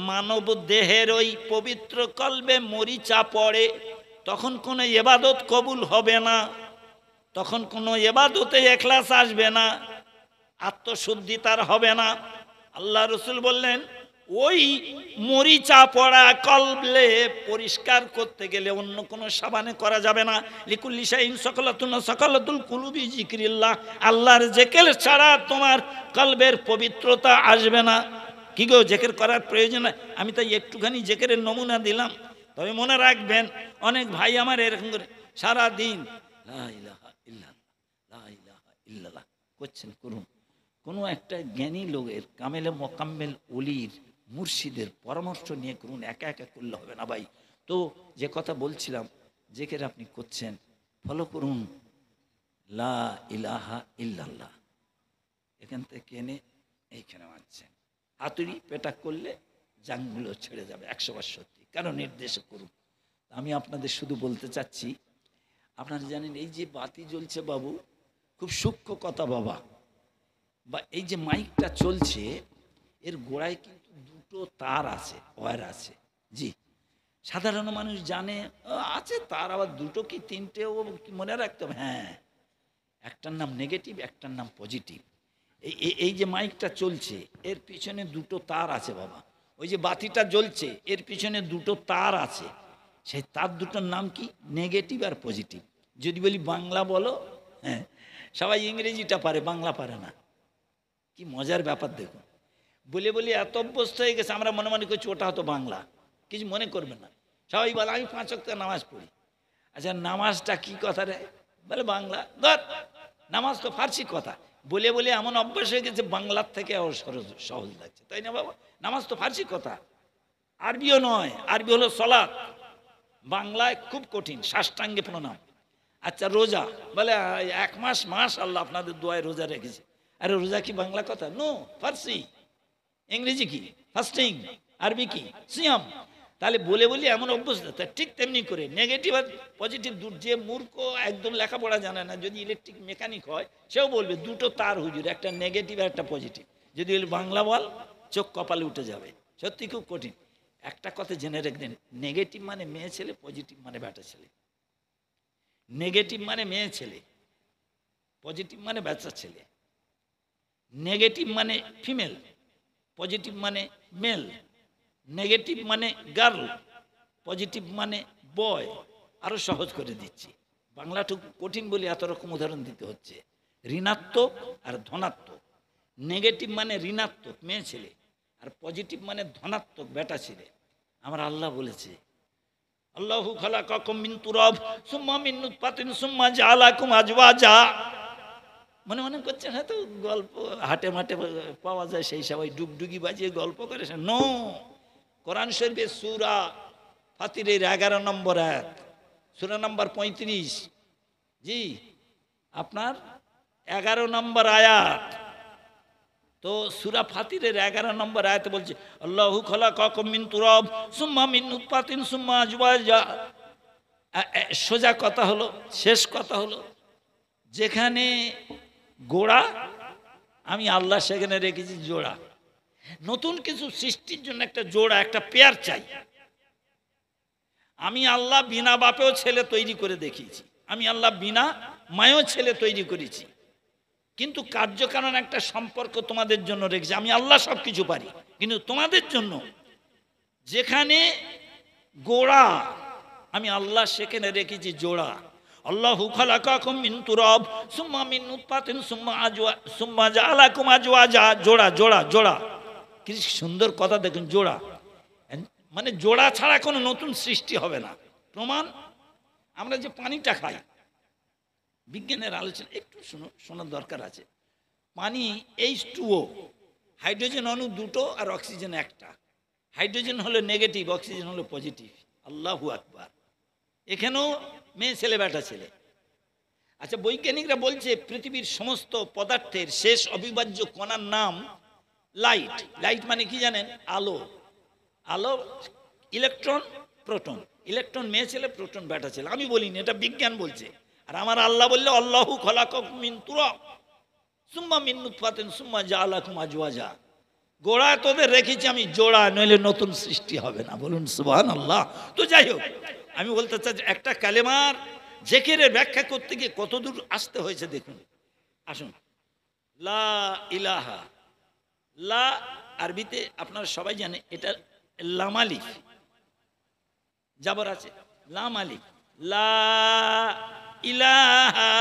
[SPEAKER 1] মানব দেহের ওই পবিত্র কলবে মরিচা পড়ে, তখন কোনো ইবাদত কবুল হবে না, তখন কোনো ইবাদতে ইখলাস আসবে না, আত্মশুদ্ধি তার হবে না। আল্লাহ রাসূল বললেন, ওই মরিচা পড়া কলবে পরিষ্কার করতে গেলে অন্য কোনো সাবানে করা যাবে না। লিকুল্লি শাইইন সাকালাতুন সাকালাতুল কুলুবি যিকরিল্লাহ, আল্লাহর জিকির ছাড়া তোমার কলবের পবিত্রতা আসবে না। কি গো, জিকির করার প্রয়োজন নাই? আমি তাই একটুখানি জিকিরের নমুনা দিলাম। তবে মনে রাখবেন, অনেক ভাই আমার এরকম করে সারা দিন লা ইলাহা ইল্লাল্লাহ লা ইলাহা ইল্লাল্লাহ করছেন, করুন। কোনো একটা জ্ঞানী লোকের, কামেলে মোকাম্মেল ওলির, মুর্শিদের পরামর্শ নিয়ে করুন, একা একা করলে হবে না ভাই। তো যে কথা বলছিলাম, জিকির আপনি করছেন, ফলো করুন লা ইলাহা ইল্লাল্লাহ, এখান থেকে এনে এইখানে মারছেন, হাতুড়ি পেটা করলে জাংগুলো ছেড়ে যাবে, 100বার সত্যি, কারণ নির্দেশ করুন। আমি আপনাদের শুধু বলতে চাচ্ছি, আপনারা জানেন এই যে বাতি জ্বলছে বাবু, খুব সূক্ষ্ম কথা বাবা, বা এই যে মাইকটা চলছে, এর গোড়ায় কিন্তু দুটো তার আছে, ওয়্যার আছে। জি, সাধারণ মানুষ জানে আছে তার, আবার দুটো কি তিনটেও মনে রাখতে হবে। হ্যাঁ, একটার নাম নেগেটিভ, একটার নাম পজিটিভ। এই যে মাইকটা চলছে, এর পিছনে দুটো তার আছে বাবা। ওই যে বাতিটা জ্বলছে, এর পিছনে দুটো তার আছে, সেই তার দুটোর নাম কি? নেগেটিভ আর পজিটিভ। যদি বলি বাংলা বলো, হ্যাঁ, সবাই ইংরেজিটা পারে, বাংলা পারে না। কি মজার ব্যাপার দেখুন, বলে বলে এত অভ্যস্ত হয়ে গেছে, আমরা মনে মনে করছি ওটা হয়তো বাংলা, কিছু মনে করবেন না। সবাই বলে আমি 5 ওয়াক্ত নামাজ পড়ি। আচ্ছা, নামাজটা কি কথা রে? বলে বাংলা। ধর, নামাজ তো ফার্সি কথা। বলে বলে এমন অভ্যাস হয়ে গেছে, বাংলার থেকে আরো সহজ লাগছে, তাই না বাবা? নামাজ তো ফার্সি কথা, আরবিও নয়, আরবি হলো সলাত, বাংলায় খুব কঠিন, সাষ্টাঙ্গে প্রণাম। আচ্ছা, রোজা, বলে 1 মাস আল্লাহ আপনাদের দোয়ায় রোজা রেখেছে। আরে রোজা কি বাংলা কথা? নো, ফার্সি। ইংরেজি কি? ফাস্টিং। আরবি কি? সিয়াম। তাহলে বলে বলি এমন অভ্যস্ত। ঠিক তেমনি করে নেগেটিভ আর পজিটিভ, যে মূর্খ একদম লেখাপড়া জানে না, যদি ইলেকট্রিক মেকানিক হয়, সেও বলবে দুটো তার হুজুর, একটা নেগেটিভ আর একটা পজিটিভ। যদি বাংলা বল, চোখ কপালে উঠে যাবে। সত্যি খুব কঠিন। একটা কথা জেনে রাখবেন, নেগেটিভ মানে মেয়ে ছেলে, পজিটিভ মানে বেটা ছেলে। নেগেটিভ মানে মেয়ে ছেলে, পজিটিভ মানে বাচ্চা ছেলে। নেগেটিভ মানে ফিমেল, পজিটিভ মানে মেল। নেগেটিভ মানে গার্ল, পজিটিভ মানে বয়। আরো সহজ করে দিচ্ছি, বাংলাটুকু কঠিন বলে এত রকম উদাহরণ দিতে হচ্ছে। ঋণাত্মক আর ধনাত্মক। নেগেটিভ মানে ঋণাত্মক, মেয়ে ছেলে, আর পজিটিভ মানে ধনাত্মক, বেটা ছেলে। আমার আল্লাহ বলেছে, আল্লাহু খালাকাকুম মিন তুরাব সুম্মা মিন নুতফাতিন সুম্মা জাআলাকুম আজওয়াজা। মনে মনে করছেন হয়তো গল্প হাটে মাঠে পাওয়া যায়, সেই সবাই ডুগডুগি বাজিয়ে গল্প করে। নো, কোরআন শরীফের সূরা ফাতিরের 11 নম্বর আয়াত, সূরা নম্বর 35। জি, আপনার 11 নম্বর আয়াত। তো সূরা ফাতিরের 11 নম্বর আয়াতে বলছে, আল্লাহু খালাকাকুম মিন তুরাব সুম্মা মিন নুতফাতিন সুম্মা আজওয়াজা। সোজা কথা হলো, শেষ কথা হলো, যেখানে গোড়া আমি আল্লাহ, সেখানে রেখেছি জোড়া। নতুন কিছু সৃষ্টির জন্য একটা জোড়া, একটা পেয়ার চাই। আমি আল্লাহ বিনা বাপেও ছেলে তৈরি করে দেখিয়েছি, আমি আল্লাহ বিনা মায়েও ছেলে তৈরি করেছি, কিন্তু কার্যকারণ একটা সম্পর্ক তোমাদের জন্য রেখেছি। আমি আল্লাহ সব কিছু পারি, কিন্তু তোমাদের জন্য যেখানে গোড়া আমি আল্লাহ, সেখানে রেখেছি জোড়া। আল্লাহু খালাকাকুম মিন তুরাব সুম্মা মিন নুতফাতিন সুম্মা জাআলাকুম আজওয়াজা। জোড়া জোড়া জোড়া, কি সুন্দর কথা দেখুন, জোড়া মানে জোড়া ছাড়া কোনো নতুন সৃষ্টি হবে না। প্রমাণ, আমরা যে পানিটা খাই, বিজ্ঞানের আলোচনা একটু শোনার দরকার আছে। পানি H2O, হাইড্রোজেন অণু দুটো আর অক্সিজেন একটা। হাইড্রোজেন হলো নেগেটিভ, অক্সিজেন হলো পজিটিভ। আল্লাহু আকবার। এখানেও মেয়ে ছেলে বেটা ছেলে। আচ্ছা, বৈজ্ঞানিকরা বলছে পৃথিবীর সমস্ত পদার্থের শেষ অবিভাজ্য কণার নাম লাইট। লাইট মানে কি জানেন? আলো। আলো, ইলেকট্রন, প্রোটন। ইলেকট্রন মেয়ে ছেলে, প্রোটন বেটা ছেলে। আমি বলিনি, এটা বিজ্ঞান বলছে। আর আমার আল্লাহ বললে আল্লাহু খলাকাকুম মিন তুরাব সুম্মা মিন নুতফাতিন সুম্মা জাআলাকুম আজওয়াজা। গোড়া তোদের রেখেছি আমি জোড়া, নইলে নতুন সৃষ্টি হবে না। বলুন সুবহানাল্লাহ। তো যাই হোক, আমি বলতে চাই একটা কালেমার জিকিরের ব্যাখ্যা করতে গিয়ে কতদূর আসতে হয়েছে দেখুন। আসুন, লা ইলাহা, লা আরবিতে আপনারা সবাই জানে এটা লাম আলিফ, জাবর আছে, লাম আলিফ। লা ইলাহা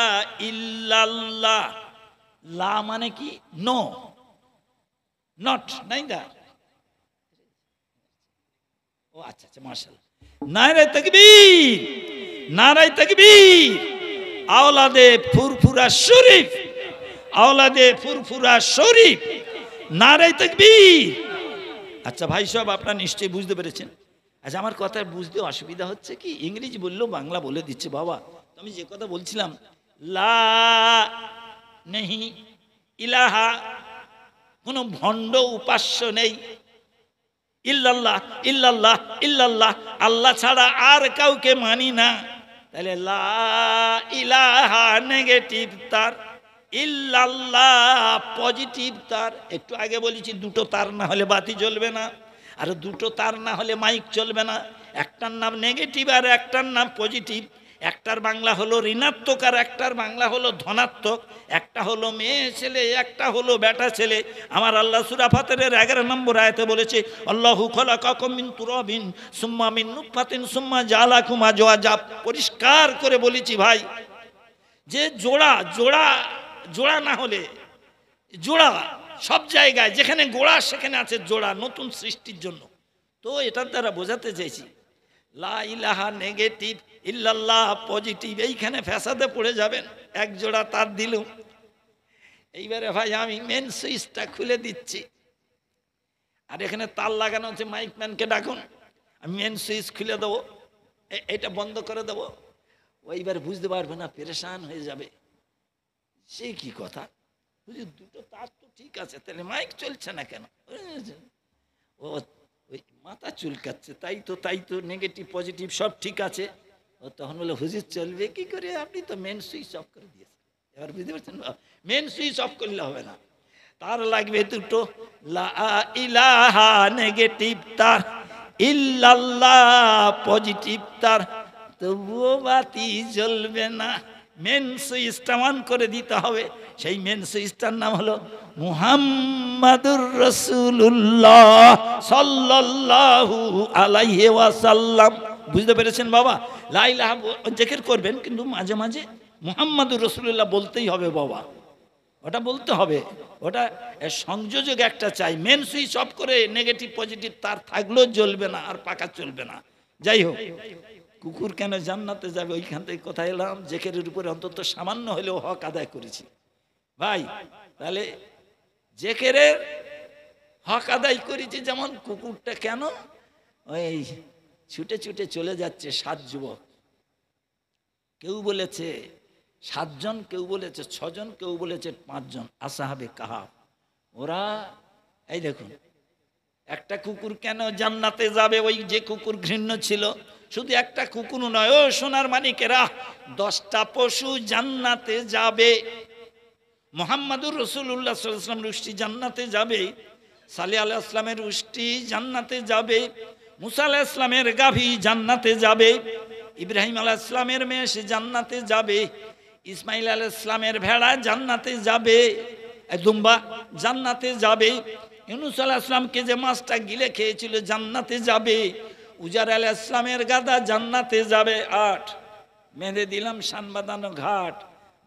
[SPEAKER 1] ইল্লাল্লাহ। লা মানে কি? No, not, neither. ও আচ্ছা আচ্ছা, মাশাআল্লাহ। নারে তাকবীর, নারে তাকবীর। আওলাদে ফুরফুরা শরীফ, আওলাদে ফুরফুরা শরীফ, নারে তাকবীর। আচ্ছা ভাই সাহেব, আপনারা নিশ্চয়ই বুঝতে পেরেছেন। আচ্ছা, আমার কথা বুঝতে অসুবিধা হচ্ছে কি? ইংরেজি বললেও বাংলা বলে দিচ্ছে বাবা। আমি যে কথা বলছিলাম, লা নেহি ইলাহা, কোনো ভণ্ড উপাস্য নেই, ইল্লাল্লাহ ইল্লাল্লাহ ইল্লাল্লাহ, আল্লাহ ছাড়া আর কাউকে মানি না। তাহলে লা ইলাহা নেগেটিভ তার, ইল্লাল্লাহ পজিটিভ তার। একটু আগে বলেছি দুটো তার না হলে বাতি জ্বলবে না, আর দুটো তার না হলে মাইক চলবে না। একটার নাম নেগেটিভ আর একটার নাম পজিটিভ। একটার বাংলা হলো ঋণাত্মক আর একটার বাংলা হলো ধনাত্মক। একটা হলো মেয়ে ছেলে, একটা হলো বেটা ছেলে। আমার আল্লাহ সূরা ফাতিরের 11 নম্বর আয়াতে বলেছে আল্লাহু খলাকাকুম মিন তুরাবিন সুম্মা মিন নুতফাতিন সুম্মা জাআলাকুম আজওয়াজা। পরিষ্কার করে বলেছি ভাই, যে জোড়া জোড়া জোড়া না হলে, জোড়া সব জায়গায় যেখানে গোড়া সেখানে আছে জোড়া, নতুন সৃষ্টির জন্য। তো এটার দ্বারা বোঝাতে চাইছি লা ইলাহা নেগেটিভ, ইল্লাল্লাহ পজিটিভ। এইখানে ফ্যাসাদে পড়ে যাবেন। এক জোড়া তার দিলুম। এইবারে ভাই আমি মেন সুইচটা খুলে দিচ্ছি, আর এখানে তার লাগানো হচ্ছে। মাইক ম্যানকে ডাকুন, আমি মেন সুইচ খুলে দেবো, এটা বন্ধ করে দেবো। ওইবার বুঝতে পারবে না, পেরেশান হয়ে যাবে। সে কি কথা, বুঝলি দুটো তার তো ঠিক আছে, তাহলে মাইক চলছে না কেন? ও ওই মাথা চুলকাচ্ছে, তাই তো নেগেটিভ পজিটিভ সব ঠিক আছে। ও তখন বলে হুজুর চলবে কি করে, আপনি তো মেন সুইচ অফ করে দিয়েছেন। এবার বুঝতে পারছেন, মেন সুইচ অফ করলে হবে না, তার লাগবে দুটো। লা ইলাহা নেগেটিভ তার, ইল্লাল্লাহ পজিটিভ তার, তবুও বাতি জ্বলবে না। মেন সুইচটা অন করে দিতে হবে। সেই মেন সুইচটার নাম হলো মুহাম্মাদুর রাসূলুল্লাহ সাল্লাল্লাহু আলাইহি ওয়াসাল্লাম। বুঝতে পেরেছেন বাবা? লা ইলাহা জিকির করবেন, কিন্তু মাঝে মাঝে মুহাম্মাদুর রাসূলুল্লাহ বলতেই হবে বাবা, ওটা বলতে হবে। ওটা সংযোজক একটা চাই। মেন সুইচ অফ করে নেগেটিভ পজিটিভ তার থাকলেও জ্বলবে না, আর পাকা চলবে না। যাই হোক, কুকুর কেন জান্নাতে যাবে, ওইখান থেকে কথা এলাম। জিকিরের উপরে অন্তত সামান্য হলেও হক আদায় করেছি ভাই। তাহলে জিকিরের হক আদায় করেছি। যেমন কুকুরটা কেন ওই ছুটে ছুটে চলে যাচ্ছে 7 যুবক, কেউ বলেছে 7 জন, কেউ বলেছে 6 জন, কেউ বলেছে 5 জন, আসহাবে কাহাফ। ওরা এই দেখুন, একটা কুকুর কেন জান্নাতে যাবে? ওই যে কুকুর ঘৃণ্য ছিল, শুধু একটা কুকুর নয়, ও সোনার মানিকেরা, 10টা পশু জান্নাতে যাবে। মুহাম্মাদুর রাসূলুল্লাহ সাল্লাল্লাহু আলাইহি ওয়াসাল্লাম রুষ্টি জান্নাতে যাবে, সালেহ আলাইহিস সালামের রুষ্টি জান্নাতে যাবে, মুসা আলাইহিস সালামের গাভী জান্নাতে যাবে, ইব্রাহিম আলাইহিস সালামের মেষ জান্নাতে যাবে, ইসমাইল আলাইহিস সালামের ভেড়া জান্নাতে যাবে, দুম্বা জান্নাতে যাবে, ইউনূস আলাইহিস সালামকে যে মাছটা গিলে খেয়েছিল জান্নাতে যাবে, উজার আলাইহিস সালামের গাদা জান্নাতে যাবে। 8 মেঁধে দিলাম শান বাঁধানো ঘাট,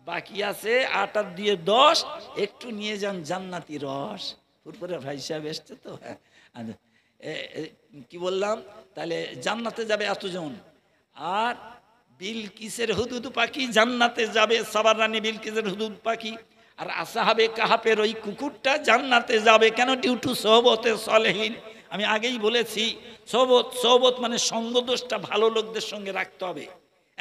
[SPEAKER 1] বাকি আছে 8 আর দিয়ে 10। একটু নিয়ে যান জান্নাতি রস। ফুরফুরে ভাই সাহেব এসছে তো, কি বললাম? তাহলে জান্নাতে যাবে এতজন। আর বিলকিসের হুদুদ পাখি জান্নাতে যাবে, সাবার রানী বিলকিসের হুদুদ পাখি। আর আসহাবে কাহাফের ওই কুকুরটা জান্নাতে যাবে। কেন? ডিউটু সোহবতে সলেহিন। আমি আগেই বলেছি, সোহবত মানে সঙ্গদোষটা ভালো লোকদের সঙ্গে রাখতে হবে।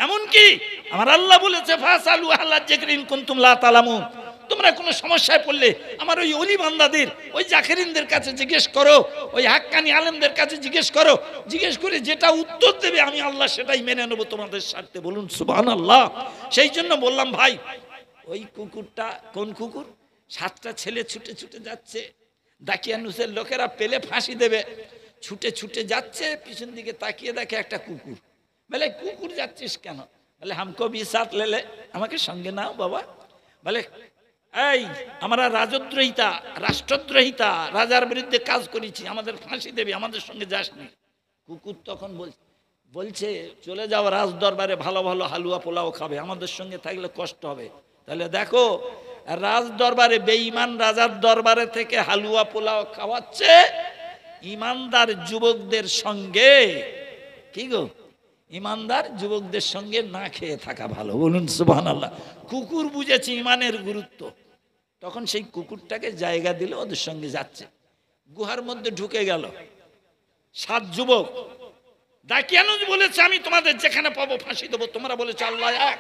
[SPEAKER 1] এমনকি আমার আল্লাহ বলেছে ফাসালু আহলা যিকরি ইন কুনতুম লা তালামুন, তোমরা কোনো সমস্যায় পড়লে আমার ওই ওলি বান্দাদের, ওই জাকিরিনদের কাছে জিজ্ঞেস করো, ওই হাক্কানি আলেমদের কাছে জিজ্ঞেস করো, জিজ্ঞেস করে যেটা উত্তর দেবে আমি আল্লাহ সেটাই মেনে নেব তোমাদের স্বার্থে। বলুন সুবহানাল্লাহ। সেই জন্য বললাম ভাই, ওই কুকুরটা কোন কুকুর? 7টা ছেলে ছুটে ছুটে যাচ্ছে, দাকিয়ানুসের লোকেরা পেলে ফাঁসি দেবে, ছুটে ছুটে যাচ্ছে, পিছন দিকে তাকিয়ে দেখে একটা কুকুর। বলে কুকুর যাচ্ছিস কেন? বলে হামকো ভি সাথ লে, আমাকে সঙ্গে নাও বাবা। বলে এই আমরা রাজদ্রোহিতা, রাষ্ট্রদ্রোহিতা, রাজার বিরুদ্ধে কাজ করেছি, আমাদের ফাঁসি দেবে, আমাদের সঙ্গে যাসনি। কুকুর তখন বলছে চলে যাও রাজ দরবারে, ভালো ভালো হালুয়া পোলাও খাবে, আমাদের সঙ্গে থাকলে কষ্ট হবে। তাহলে দেখো, রাজ দরবারে বেঈমান রাজার দরবারে থেকে হালুয়া পোলাও খাওয়াচ্ছে ইমানদার যুবকদের সঙ্গে। কি গো, ইমানদার যুবকদের সঙ্গে না খেয়ে থাকা ভালো। বলুন সুবহানাল্লাহ। কুকুর বুঝেছে ইমানের গুরুত্ব, তখন সেই কুকুরটাকে জায়গা দিল, ওদের সঙ্গে যাচ্ছে। গুহার মধ্যে ঢুকে গেল 7 যুবক। দাকিয়ানুস বলেছে আমি তোমাদের যেখানে পাবো ফাঁসি দেবো। তোমরা বলেছো আল্লাহ এক,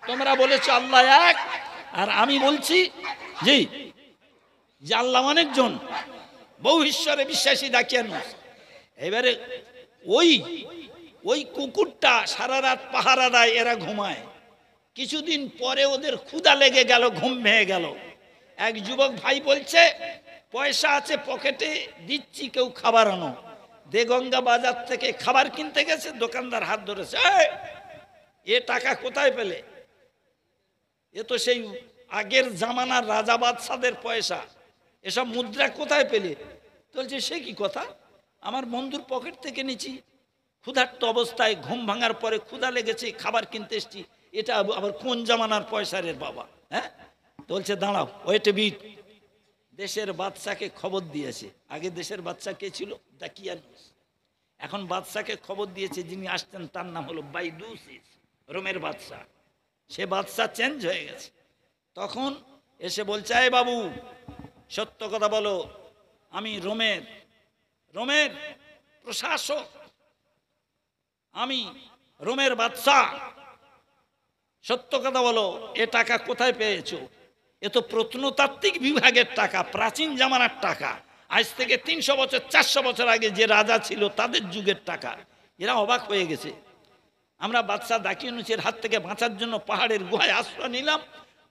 [SPEAKER 1] তোমরা বলেছো আল্লাহ এক, আর আমি বলছি জি যে আল্লাহ অনেকজন, বহু ঈশ্বরে বিশ্বাসী দাকিয়ানুস। এবারে ওই কুকুরটা সারা রাত পাহারা দেয়, এরা ঘুমায়। কিছুদিন পরে ওদের ক্ষুধা লেগে গেল, ঘুম ভেঙে গেল। এক যুবক ভাই বলছে পয়সা আছে পকেটে, দিচ্ছি, কেউ খাবার আনো। দেগঙ্গা বাজার থেকে খাবার কিনতে গেছে, দোকানদার হাত ধরেছে, এ টাকা কোথায় পেলে? এ তো সেই আগের জামানার রাজা বাদশাদের পয়সা, এসব মুদ্রা কোথায় পেলে? বলছে সে কি কথা, আমার বন্ধুর পকেট থেকে নিচ্ছি, ক্ষুধার্ত অবস্থায়, ঘুম ভাঙার পরে ক্ষুধা লেগেছে, খাবার কিনতে এসছি, এটা আবার কোন জামানার পয়সা রে বাবা? হ্যাঁ, বলছে দাঁড়াও, ওয়েট বিট। দেশের বাদশাকে খবর দিয়েছে। আগে দেশের বাদশা কে ছিল? দাকিয়ানুস। এখন বাদশাকে খবর দিয়েছে, যিনি আসতেন তার নাম হলো বাইদুসিস, রোমের বাদশা। সে বাদশা চেঞ্জ হয়ে গেছে। তখন এসে বলছে এই বাবু, সত্য কথা বলো, আমি রোমের প্রশাসক, আমি রোমের বাদশা, সত্য কথা বলো, এ টাকা কোথায় পেয়েছো? এ তো প্রত্নতাত্ত্বিক বিভাগের টাকা, প্রাচীন জামানার টাকা, আজ থেকে 300 বছর 400 বছর আগে যে রাজা ছিল তাদের যুগের টাকা। এরা অবাক হয়ে গেছে। আমরা বাদশা দাকিয়ানুসের হাত থেকে বাঁচার জন্য পাহাড়ের গুহায় আশ্রয় নিলাম,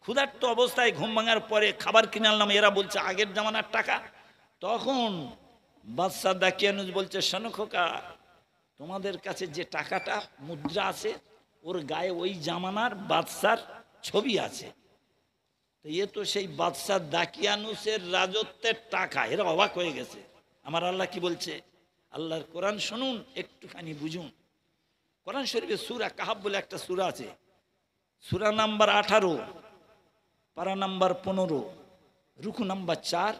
[SPEAKER 1] ক্ষুধার্ত অবস্থায় ঘুম ভাঙার পরে খাবার কিনে আনলাম, এরা বলছে আগের জামানার টাকা। তখন বাদশা দাকিয়ানুস বলছে শোনো খোকা, তোমাদের কাছে যে টাকাটা মুদ্রা আছে, ওর গায়ে ওই জামানার বাদশার ছবি আছে। তো এ তো সেই বাদশা দাকিয়ানুসের রাজত্বের টাকা। এরা অবাক হয়ে গেছে। আমার আল্লাহ কি বলছে? আল্লাহর কোরআন শুনুন, একটুখানি বুঝুন। কোরআন শরীফে সূরা কাহাফ বলে একটা সূরা আছে, সূরা নাম্বার 18, পারা নাম্বার 15, রুকু নাম্বার 4,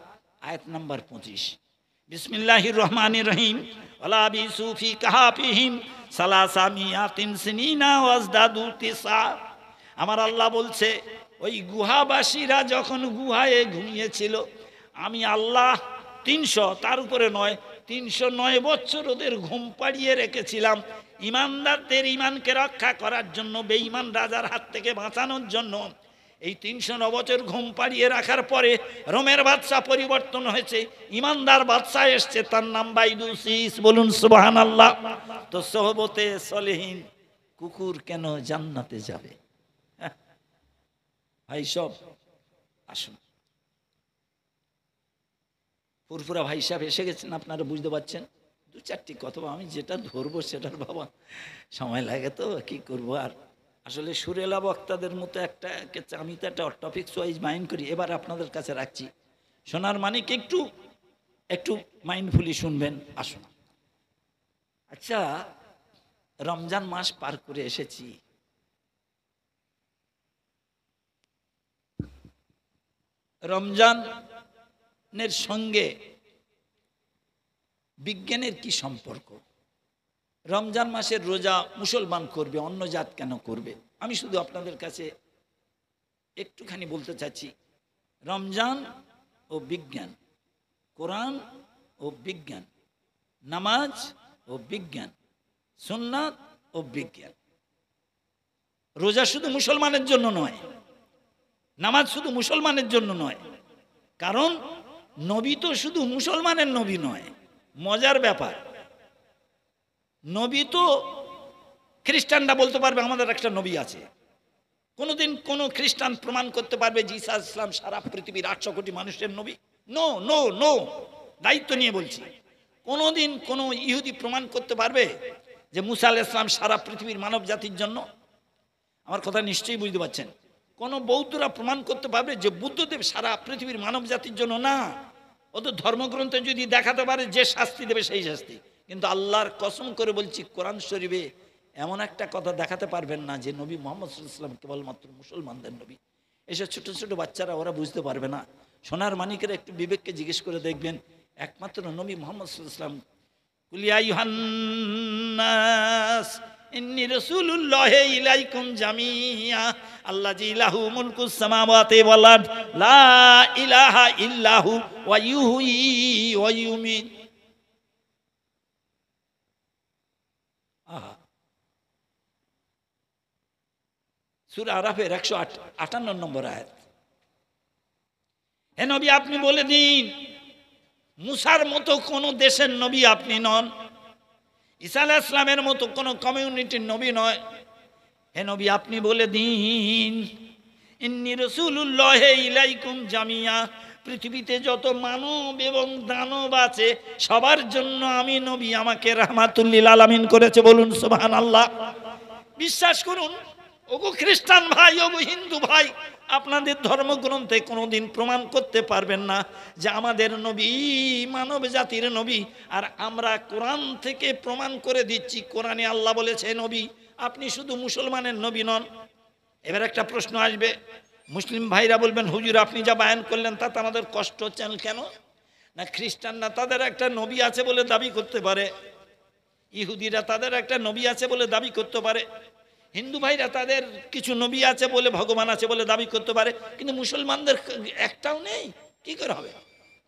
[SPEAKER 1] আয়াত নাম্বার 25। বিসমিল্লাহির রহমানির রহিম। ওয়ালা বিসু ফি কাহাফিহিম সালাসা মিয়াতিন সিনিনা ওয়াজদাদু তিসা। আমার আল্লাহ বলছে ওই গুহাবাসীরা যখন গুহায় ঘুমিয়েছিল, আমি আল্লাহ 300, তার উপরে নয়, 309 বছর ওদের ঘুম পাড়িয়ে রেখেছিলাম, ইমানদারদের ইমানকে রক্ষা করার জন্য, বেঈমান রাজার হাত থেকে বাঁচানোর জন্য। এই 309 বছর ঘুম পাড়িয়ে রাখার পরে রোমের বাদশা পরিবর্তন হয়েছে, ইমানদার বাদশা এসছে, তার নাম বাইদুসিস। বলুন সুবহানাল্লাহ। তো সোহবতে সলেহীন কুকুর কেন জান্নাতে যাবে? ভাই সব আসুন, ফুরফুরা ভাই সাহেব এসে গেছেন, আপনারা বুঝতে পারছেন। 2-4টি কথা আমি যেটা ধরবো সেটার বাবা সময় লাগে, তো কি করবো আর। আসলে সুরেলা বক্তাদের মতো একটা, আমি তো একটা টপিকস ওয়াইজ মাইন্ড করি। এবার আপনাদের কাছে রাখছি, শোনার মানে কি একটু মাইন্ডফুলি শুনবেন। আসুন। আচ্ছা, রমজান মাস পার করে এসেছি, রমজানের সঙ্গে বিজ্ঞানের কি সম্পর্ক? রমজান মাসের রোজা মুসলমান করবে, অন্য জাত কেন করবে? আমি শুধু আপনাদের কাছে একটুখানি বলতে চাচ্ছি, রমজান ও বিজ্ঞান, কোরআন ও বিজ্ঞান, নামাজ ও বিজ্ঞান, সুন্নাত ও বিজ্ঞান। রোজা শুধু মুসলমানের জন্য নয়, নামাজ শুধু মুসলমানের জন্য নয়, কারণ নবী তো শুধু মুসলমানের নবী নয়। মজার ব্যাপার, নবী তো খ্রিস্টানরা বলতে পারবে আমাদের একটা নবী আছে। কোনোদিন কোনো খ্রিস্টান প্রমাণ করতে পারবে যে ঈসা ইসলাম সারা পৃথিবীর 800 কোটি মানুষের নবী? নো নো নো, দায়িত্ব নিয়ে বলছি। কোনোদিন কোনো ইহুদি প্রমাণ করতে পারবে যে মুসা আলাইহিস সালাম সারা পৃথিবীর মানব জাতির জন্য? আমার কথা নিশ্চয়ই বুঝতে পারছেন। কোন বৌদ্ধরা প্রমাণ করতে পারবে যে বুদ্ধদেব সারা পৃথিবীর মানব জাতির জন্য? না। ওদের ধর্মগ্রন্থে যদি দেখাতে পারে যে শাস্তি দেবে সেই শাস্তি, কিন্তু আল্লাহর কসম করে বলছি কোরআন শরীফে এমন একটা কথা দেখাতে পারবেন না যে নবী মুহাম্মদ সাল্লাল্লাহু আলাইহি ওয়াসাল্লাম কেবলমাত্র মুসলমানদের নবী। এসব ছোট ছোট বাচ্চারা ওরা বুঝতে পারবে না। সোনার মানিকের একটু বিবেককে জিজ্ঞেস করে দেখবেন, একমাত্র নবী মুহাম্মদ সাল্লাল্লাহু আলাইহি ওয়াসাল্লাম কুল ইয়া আইয়ুহান নাস ইন্নী রাসূলুল্লাহি ইলাইকুম জামিয়া আল্লাযী লাহু মুলকুস সামাওয়াতি ওয়াল আরদ লা ইলাহা ইল্লাহু ওয়া ইউহয়ী ওয়া ইউমীত। আহা, সূরা আরাফের 158 নম্বর আয়াত। হে নবী, আপনি বলে দিন মুসার মতো কোন দেশের নবী আপনি নন, ঈসা আলাইহিস সালামের মতো কোন কমিউনিটির নবী নয়। হে নবী, আপনি বলে দিন ইন্নী রাসূলুল্লাহি ইলাইকুম জামিয়া, পৃথিবীতে যত মানব এবং দানব আছে সবার জন্য আমি নবী, আমাকে রাহমাতুল লিল আলামিন করেছে। বলুন সুবহানাল্লাহ। বিশ্বাস করুন ওগো খ্রিস্টান ভাই, ওগো হিন্দু ভাই, আপনাদের ধর্মগ্রন্থে কোনোদিন প্রমাণ করতে পারবেন না যে আমাদের নবী মানব জাতির নবী। আর আমরা কোরআন থেকে প্রমাণ করে দিচ্ছি, কোরআনে আল্লাহ বলেছে নবী আপনি শুধু মুসলমানের নবী নন। এবার একটা প্রশ্ন আসবে, মুসলিম ভাইরা বলবেন হুজুর আপনি যা বায়ান করলেন তাতে আমাদের কষ্ট হচ্ছেন কেন? না, খ্রিস্টানরা তাদের একটা নবী আছে বলে দাবি করতে পারে, ইহুদিরা তাদের একটা নবী আছে বলে দাবি করতে পারে, হিন্দু ভাইরা তাদের কিছু নবী আছে বলে, ভগবান আছে বলে দাবি করতে পারে, কিন্তু মুসলমানদের একটাও নেই। কি করে হবে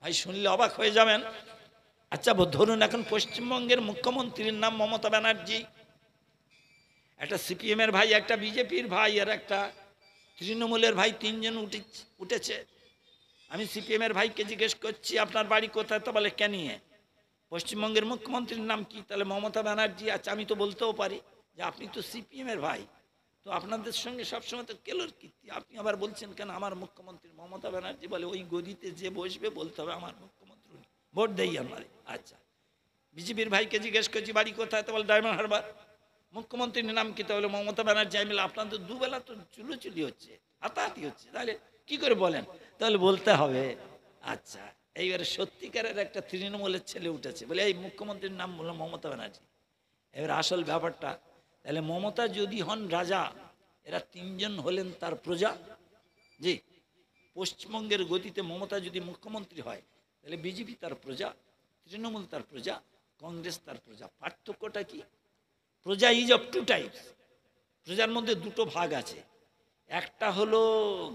[SPEAKER 1] ভাই? শুনলে অবাক হয়ে যাবেন। আচ্ছা ধরুন এখন পশ্চিমবঙ্গের মুখ্যমন্ত্রীর নাম মমতা ব্যানার্জি, একটা সিপিএম এর ভাই, একটা বিজেপির ভাই, আর একটা তৃণমূলের ভাই, তিনজন উঠেছে। আমি সিপিএম এর ভাইকে জিজ্ঞেস করছি আপনার বাড়ি কোথায়? তো বলে ক্যানিংয়ে। পশ্চিমবঙ্গের মুখ্যমন্ত্রীর নাম কি? তাহলে মমতা ব্যানার্জি। আচ্ছা আমি তো বলতেও পারি যে আপনি তো সিপিএম এর ভাই, তো আপনাদের সঙ্গে সবসময় তো কেলোর কীর্তি, আপনি আবার বলছেন কেন আমার মুখ্যমন্ত্রী মমতা ব্যানার্জি? বলে ওই গদিতে যে বসবে বলতে হবে আমার মুখ্যমন্ত্রী, ভোট দেই আমার। আচ্ছা বিজেপির ভাইকে জিজ্ঞেস করছি বাড়ি কোথায়? তো বলে ডায়মন্ড হারবার। মুখ্যমন্ত্রীর নাম কি? তাহলে মমতা ব্যানার্জি। আমি বলে আপনাদের দুবেলা তো চুলোচুলি হচ্ছে, হাতাহাতি হচ্ছে, তাহলে কি করে বলেন? তাহলে বলতে হবে। আচ্ছা এইবারে সত্যিকারের একটা তৃণমূলের ছেলে উঠেছে, বলে এই মুখ্যমন্ত্রীর নাম বললো মমতা ব্যানার্জি। এবার আসল ব্যাপারটা, তাহলে মমতা যদি হন রাজা, এরা তিনজন হলেন তার প্রজা। জি, পশ্চিমবঙ্গের গতিতে মমতা যদি মুখ্যমন্ত্রী হয় তাহলে বিজেপি তার প্রজা, তৃণমূল তার প্রজা, কংগ্রেস তার প্রজা। পার্থক্যটা কি? প্রজা ইজ অফ টু টাইপস। প্রজার মধ্যে দুটো ভাগ আছে, একটা হলো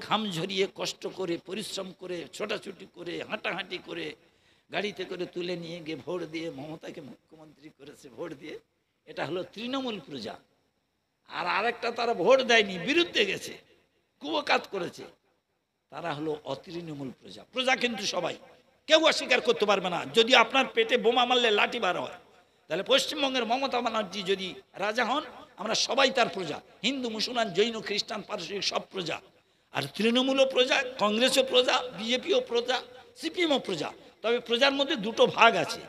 [SPEAKER 1] ঘাম ঝরিয়ে কষ্ট করে পরিশ্রম করে ছোটাছুটি করে হাঁটাহাঁটি করে গাড়িতে করে তুলে নিয়ে গিয়ে ভোট দিয়ে মমতাকে মুখ্যমন্ত্রী করেছে ভোট দিয়ে, এটা হলো তৃণমূল প্রজা। আর আরেকটা তারা ভোট দেয়নি, বিরুদ্ধে গেছে, কুবকাত করেছে, তারা হলো অতৃণমূল প্রজা। প্রজা কিন্তু সবাই, কেউ অস্বীকার করতে পারবে না। যদি আপনার পেটে বোমা মারলে লাঠি বার হয়, তাহলে পশ্চিমবঙ্গের মমতা ব্যানার্জি যদি রাজা হন আমরা সবাই তার প্রজা, হিন্দু মুসলমান জৈন খ্রিস্টান পারসিক সব প্রজা। আর তৃণমূলও প্রজা, কংগ্রেসও প্রজা, বিজেপিও প্রজা, সিপিএমও প্রজা। তবে প্রজার মধ্যে দুটো ভাগ আছে,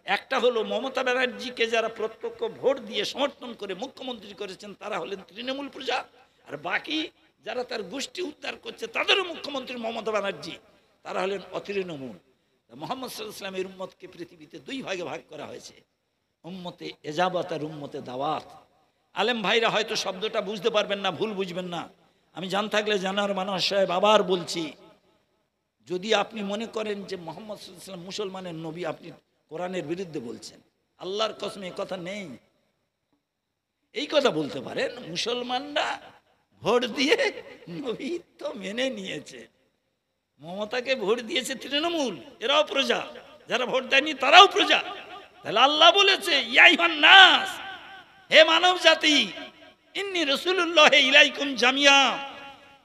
[SPEAKER 1] একটা হলো মমতা ব্যানার্জিকে যারা প্রত্যক্ষ ভোট দিয়ে সমর্থন করে মুখ্যমন্ত্রী করেছেন তারা হলেন তৃণমূল প্রজা, আর বাকি যারা তার গোষ্ঠী উদ্ধার করছে তাদেরও মুখ্যমন্ত্রী মমতা ব্যানার্জি, তারা হলেন অতৃণমূল। মুহাম্মদ সাল্লাল্লাহু আলাইহি ওয়াসাল্লামের উম্মতকে পৃথিবীতে দুই ভাগে ভাগ করা হয়েছে, উম্মতে এজাবাত আর উম্মতে দাওয়াত। আলেম ভাইরা হয়তো শব্দটা বুঝতে পারবেন না, ভুল বুঝবেন না, আমি জান থাকলে জানার মানুষ সাহেব আবার বলছি, যদি আপনি মনে করেন যে মুহাম্মদ সাল্লাল্লাহু আলাইহি ওয়াসাল্লাম মুসলমানের নবী, আপনি কোরআনের বিরুদ্ধে বলছেন। আল্লাহর কসম এই কথা নেই। এই কথা বলতে পারেন মুসলমানরা ভোট দিয়ে নবী তো মেনে নিয়েছে, মমতাকে ভোট দিয়েছে তৃণমূল, এরাও প্রজা, যারা ভোট দেয়নি তারাও প্রজা। তাহলে আল্লাহ বলেছে ইয়া আইয়ুহান নাস, হে মানব জাতি, ইন্নী রাসূলুল্লাহ ইলাইকুম জামিয়া,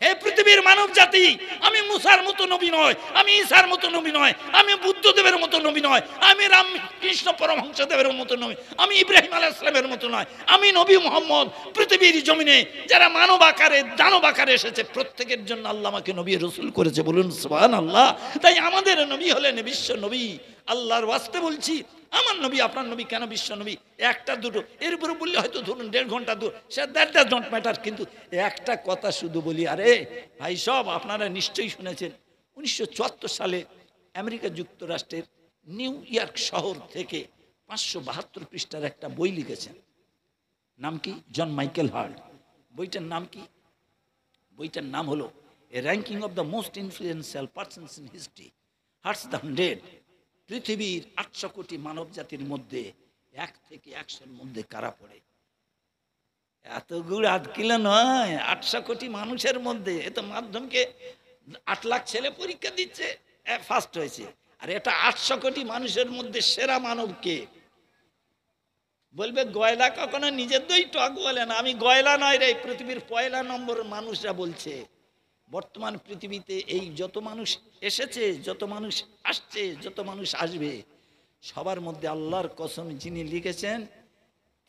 [SPEAKER 1] হে পৃথিবীর মানব জাতি, আমি মুসার মতো নবী নয়, আমি ঈসার মতো নবী নয়, আমি বুদ্ধদেবের মতো নবী নয়, আমি রামকৃষ্ণ পরমহংসদেবের মতো নয়, আমি ইব্রাহিম আলাইহিস সালামের মতো নয়, আমি নবী মুহাম্মদ পৃথিবীর জমিনে যারা মানব আকারে দানব আকারে এসেছে প্রত্যেকের জন্য আল্লাহ আমাকে নবী রাসূল করেছে, বলুন সুবহানাল্লাহ। তাই আমাদের নবী হলেন বিশ্ব নবী। আল্লাহর ওয়াস্তে বলছি, আমার নবী আপনার নবী কেন বিশ্ব নবী? একটা দুটো এর উপরে বললে হয়তো ধরুন 1.5 ঘন্টা দূর, say that does not matter. কিন্তু একটা কথা শুধু বলি, আরে ভাই সব আপনারা নিশ্চয়ই শুনেছেন 1974 সালে আমেরিকা যুক্তরাষ্ট্রের নিউ ইয়র্ক শহর থেকে 572 পৃষ্ঠার একটা বই লিখেছেন। নাম কি? John Michael Hart. বইটার নাম কি? বইটার নাম হলো A ranking of the most influential persons in history, Hart's the 100। পৃথিবীর 800 কোটি মানব জাতির মধ্যে 1 থেকে 100-এর মধ্যে কারা পড়ে? এত গুড় 8 কিলো নয়, 800 কোটি মানুষের মধ্যে। এ তো মাধ্যমকে 8 লাখ ছেলে পরীক্ষা দিচ্ছে, ফার্স্ট হয়েছে। আর এটা 800 কোটি মানুষের মধ্যে সেরা মানব কে? বলবে গয়লা কখনো নিজের দই টক বলে না। আমি গয়লা নয় রে, পৃথিবীর 1 নম্বর মানুষরা বলছে। বর্তমান পৃথিবীতে এই যত মানুষ এসেছে, যত মানুষ আসছে, যত মানুষ আসবে, সবার মধ্যে আল্লাহর কসম যিনি লিখেছেন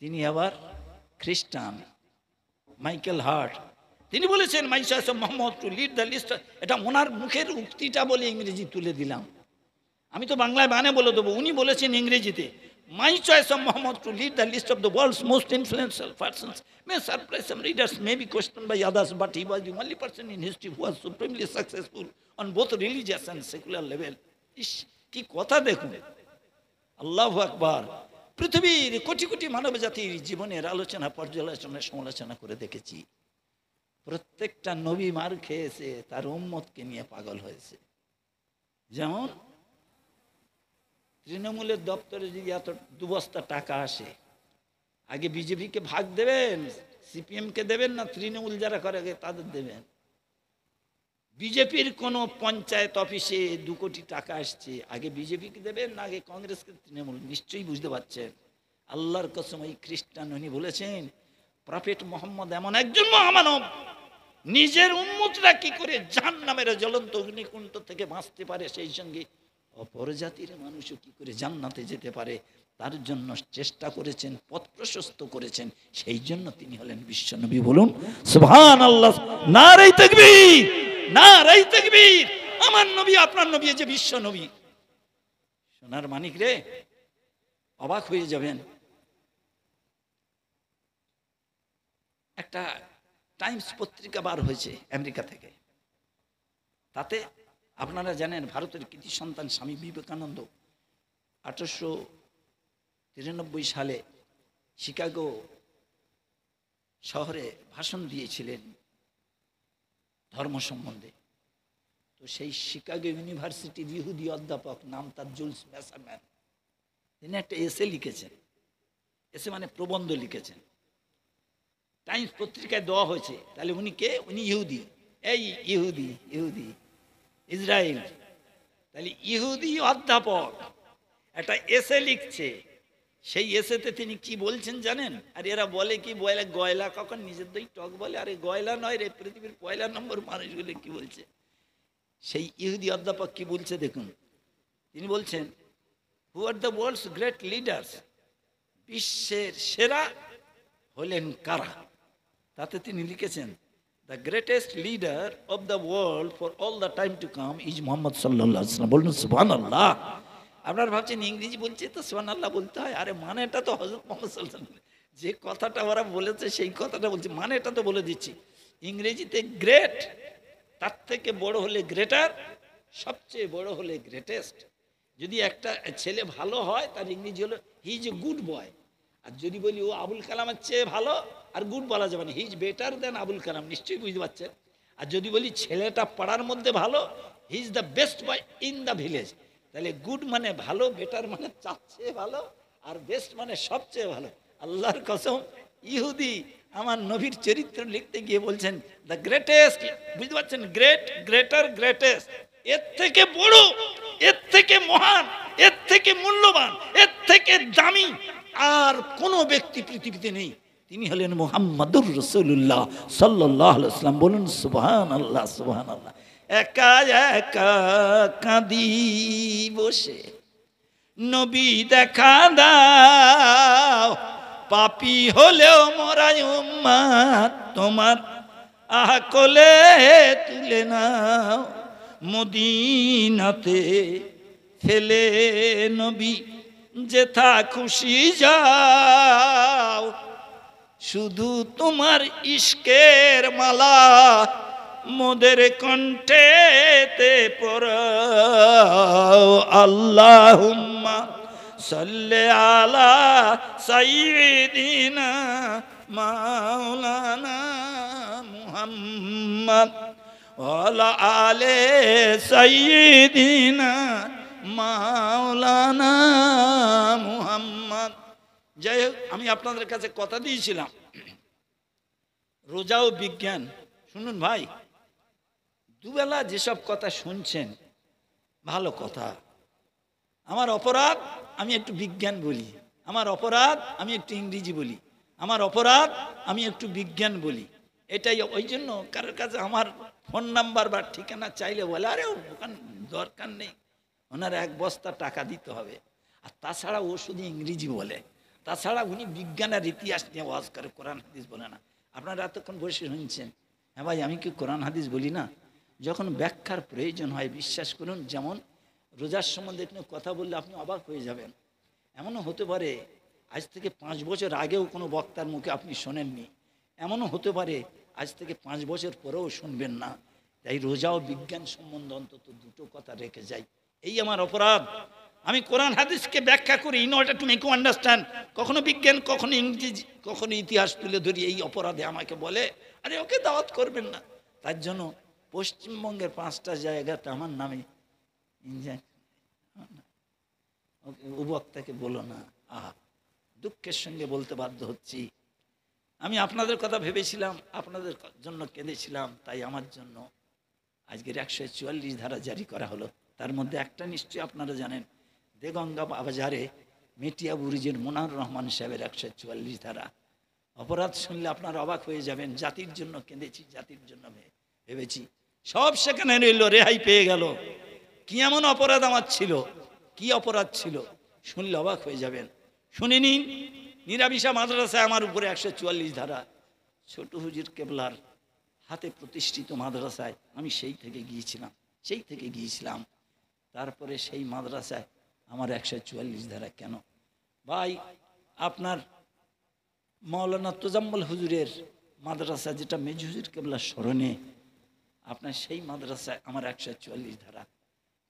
[SPEAKER 1] তিনি আবার খ্রিস্টান, মাইকেল হার্ট। তিনি বলেছেন my choice of Muhammad to lead the list. এটা ওনার মুখের উক্তিটা বলে ইংরেজি তুলে দিলাম, আমি তো বাংলায় বানে বলে দেবো। উনি বলেছেন ইংরেজিতে, my choice of Muhammad to lead the list of the world's most influential persons may surprise some readers, may be questioned by others, but he was the only person in history who was supremely successful on both religious and secular level. ইস কি কথা দেখুন, আল্লাহু আকবার। পৃথিবীর কোটি কোটি মানব জাতির জীবনের আলোচনা, পর্যালোচনা, সমালোচনা করে দেখেছি, প্রত্যেকটা নবী মার খেয়েছে, তার উম্মতকে নিয়ে পাগল হয়েছে। যেমন তৃণমূলের দপ্তরে যদি এত 2 বস্তা টাকা আসে, আগে বিজেপিকে ভাগ দেবেন, সিপিএমকে দেবেন, না তৃণমূল যারা করে তাদের দেবেন? বিজেপির কোনো পঞ্চায়েত অফিসে 2 কোটি টাকা আসছে, আগে বিজেপিকে দেবেন না আগে কংগ্রেসকে, তৃণমূল? নিশ্চয়ই বুঝতে পারছেন। আল্লাহর কসম এই খ্রিস্টান উনি বলেছেন প্রফেট মোহাম্মদ এমন একজন মহামানব, নিজের উম্মতরা কি করে জাহান্নামের জ্বলন্ত অগ্নিকুণ্ড থেকে বাঁচতে পারে, সেই সঙ্গে অপরজাতির মানুষও কি করে জান্নাতে যেতে পারে, তার জন্য চেষ্টা করেছেন, পথ প্রশস্ত করেছেন। সেই জন্য তিনি হলেন বিশ্বনবী। বলুন সুবহানাল্লাহ, নারে তাকবীর, নারে তাকবীর। আমার নবী আপনার নবী যে বিশ্ব নবী। সোনার মানিক রে, অবাক হয়ে যাবেন। একটা টাইমস পত্রিকা বার হয়েছে আমেরিকা থেকে, তাতে আপনারা জানেন ভারতের কৃতি সন্তান স্বামী বিবেকানন্দ 1893 সালে শিকাগো শহরে ভাষণ দিয়েছিলেন ধর্ম সম্বন্ধে। তো সেই শিকাগো ইউনিভার্সিটির ইহুদি অধ্যাপক, নাম তার জুলস ম্যাসারম্যান, তিনি একটা এসে লিখেছেন। এসে মানে প্রবন্ধ লিখেছেন, টাইমস পত্রিকায় দেওয়া হয়েছে। তাহলে উনি কে? উনি ইহুদি। এই ইহুদি, ইহুদি ইসরায়েল। তাহলে ইহুদি অধ্যাপক একটা এসে লিখছে, সেই এসেতে তিনি কি বলছেন জানেন? আর এরা বলে কি, বলে গয়লা কখন নিজের দই টক বলে। আরে গয়লা নয় রে, পৃথিবীর 1 নম্বর মানুষগুলো কি বলছে। সেই ইহুদি অধ্যাপক কি বলছে দেখুন। তিনি বলছেন who are the world's great leaders, বিশ্বের সেরা হলেন কারা। তাতে তিনি লিখেছেন the greatest leader of the world for all the time to come is Muhammad sallallahu alaihi wasallam. বলুন সুবহানাল্লাহ। আপনারা ভাবছেন ইংরেজি বলছে তো সুবহানাল্লাহ বলতে হয়। আরে মানেটা তো হযরত মুহাম্মদ সাল্লাল্লাহু আলাইহি ওয়াসাল্লাম যে কথাটা ওরা বলেছে সেই কথাটা বলছি, মানেটা তো বলে দিচ্ছি। ইংরেজিতে গ্রেট, তার থেকে বড় হলে গ্রেটার, সবচেয়ে বড় হলে গ্রেটেস্ট। যদি একটা ছেলে ভালো হয় তার ইংরেজি হলো he is a good boy. আর যদি বলি ও আবুল কালামের চেয়ে ভালো, আর গুড বলা যাবে না, he is better than Abul Kalam. নিশ্চয়ই বুঝতে পারছেন। আর যদি বলি ছেলেটা পাড়ার মধ্যে ভালো, he is the best boy in the village. তাহলে গুড মানে ভালো, বেটার মানে তার চেয়ে ভালো, আর বেস্ট মানে সবচেয়ে ভালো। আল্লাহর কসম, ইহুদি আমার নবীর চরিত্র লিখতে গিয়ে বলছেন দ্য গ্রেটেস্ট। বুঝতে পারছেন? Great, greater, greatest. এর থেকে বড়, এর থেকে মহান, এর থেকে মূল্যবান, এর থেকে দামি আর কোনো ব্যক্তি পৃথিবীতে নেই। তিনি হলেন মুহাম্মাদুর রাসূলুল্লাহ সাল্লাল্লাহু আলাইহি ওয়াসাল্লাম। বলুন সুবহানাল্লাহ সুবহানাল্লাহ। একা একা কাঁদি বসে নবী দেখা দাও, পাপী হলেও মোরাই উম্মত তোমার কোলে তুলে নাও। মদিনাতে ফেলে নবী যেথা খুশি যাও, শুধু তোমার ইশকের মালা মোদের কণ্ঠেতে পরাও। আল্লাহুম্মা সাল্লি আলা সাইয়্যিদিনা মাওলানা মুহাম্মদ ওয়ালা আলে সাইয়্যিদিনা মাওলানা মুহাম্মদ। যাই হোক, আমি আপনাদের কাছে কথা দিয়েছিলাম রোজা ও বিজ্ঞান। শুনুন ভাই, দুবেলা যেসব কথা শুনছেন ভালো কথা। আমার অপরাধ আমি একটু বিজ্ঞান বলি, আমার অপরাধ আমি একটু ইংরেজি বলি, আমার অপরাধ আমি একটু বিজ্ঞান বলি। এটাই ওই জন্য কারোর কাছে আমার ফোন নাম্বার বা ঠিকানা চাইলে বলে আরে ওখান দরকার নেই, ওনার এক বস্তা টাকা দিতে হবে। আর তাছাড়া ও শুধু ইংরেজি বলে, তাছাড়া উনি বিজ্ঞান আর ইতিহাস নিয়ে ওয়াজ করে, কোরআন হাদিস বলে না। আপনারা এতক্ষণ বসে শুনছেন। হ্যাঁ ভাই, আমি কি কোরআন হাদিস বলি না? যখন ব্যাখ্যার প্রয়োজন হয় বিশ্বাস করুন, যেমন রোজার সম্বন্ধে কোনো কথা বললে আপনি অবাক হয়ে যাবেন। এমনও হতে পারে আজ থেকে 5 বছর আগেও কোনো বক্তার মুখে আপনি শোনেননি, এমনও হতে পারে আজ থেকে 5 বছর পরেও শুনবেন না। তাই রোজা ও বিজ্ঞান সম্বন্ধে অন্তত দুটো কথা রেখে যাই, এই আমার অপরাধ। আমি কোরআন হাদিসকে ব্যাখ্যা করি in order to make you understand, কখনো বিজ্ঞান, কখনো ইংরেজি, কখনো ইতিহাস তুলে ধরি। এই অপরাধে আমাকে বলে আরে ওকে দাওয়াত করবেন না। তার জন্য পশ্চিমবঙ্গের 5টা জায়গাতে আমার নামে ও বক্তাকে বলো না। আহা, দুঃখের সঙ্গে বলতে বাধ্য হচ্ছি। আমি আপনাদের কথা ভেবেছিলাম, আপনাদের জন্য কেঁদেছিলাম, তাই আমার জন্য আজকের 144 ধারা জারি করা হলো। তার মধ্যে একটা নিশ্চয়ই আপনারা জানেন, দেগঙ্গা বাজারে মেটিয়া বুরুজের মোনারুর রহমান সাহেবের 144 ধারা। অপরাধ শুনলে আপনারা অবাক হয়ে যাবেন। জাতির জন্য কেঁদেছি, জাতির জন্য ভেবেছি, সব সেখানে রইল, রেহাই পেয়ে গেল। কি এমন অপরাধ আমার ছিল, কি অপরাধ ছিল শুনলে অবাক হয়ে যাবেন। শুনে নিন, নিরামিষা মাদ্রাসায় আমার উপরে 144 ধারা। ছোট হুজুর কেবলার হাতে প্রতিষ্ঠিত মাদ্রাসায় আমি সেই থেকে গিয়েছিলাম। তারপরে সেই মাদ্রাসায় আমার 144 ধারা কেন? ভাই, আপনার মাওলানা তোজাম্মল হুজুরের মাদ্রাসা, যেটা মেজু হুজুর কেবলার স্মরণে, আপনার সেই মাদ্রাসায় আমার 144 ধারা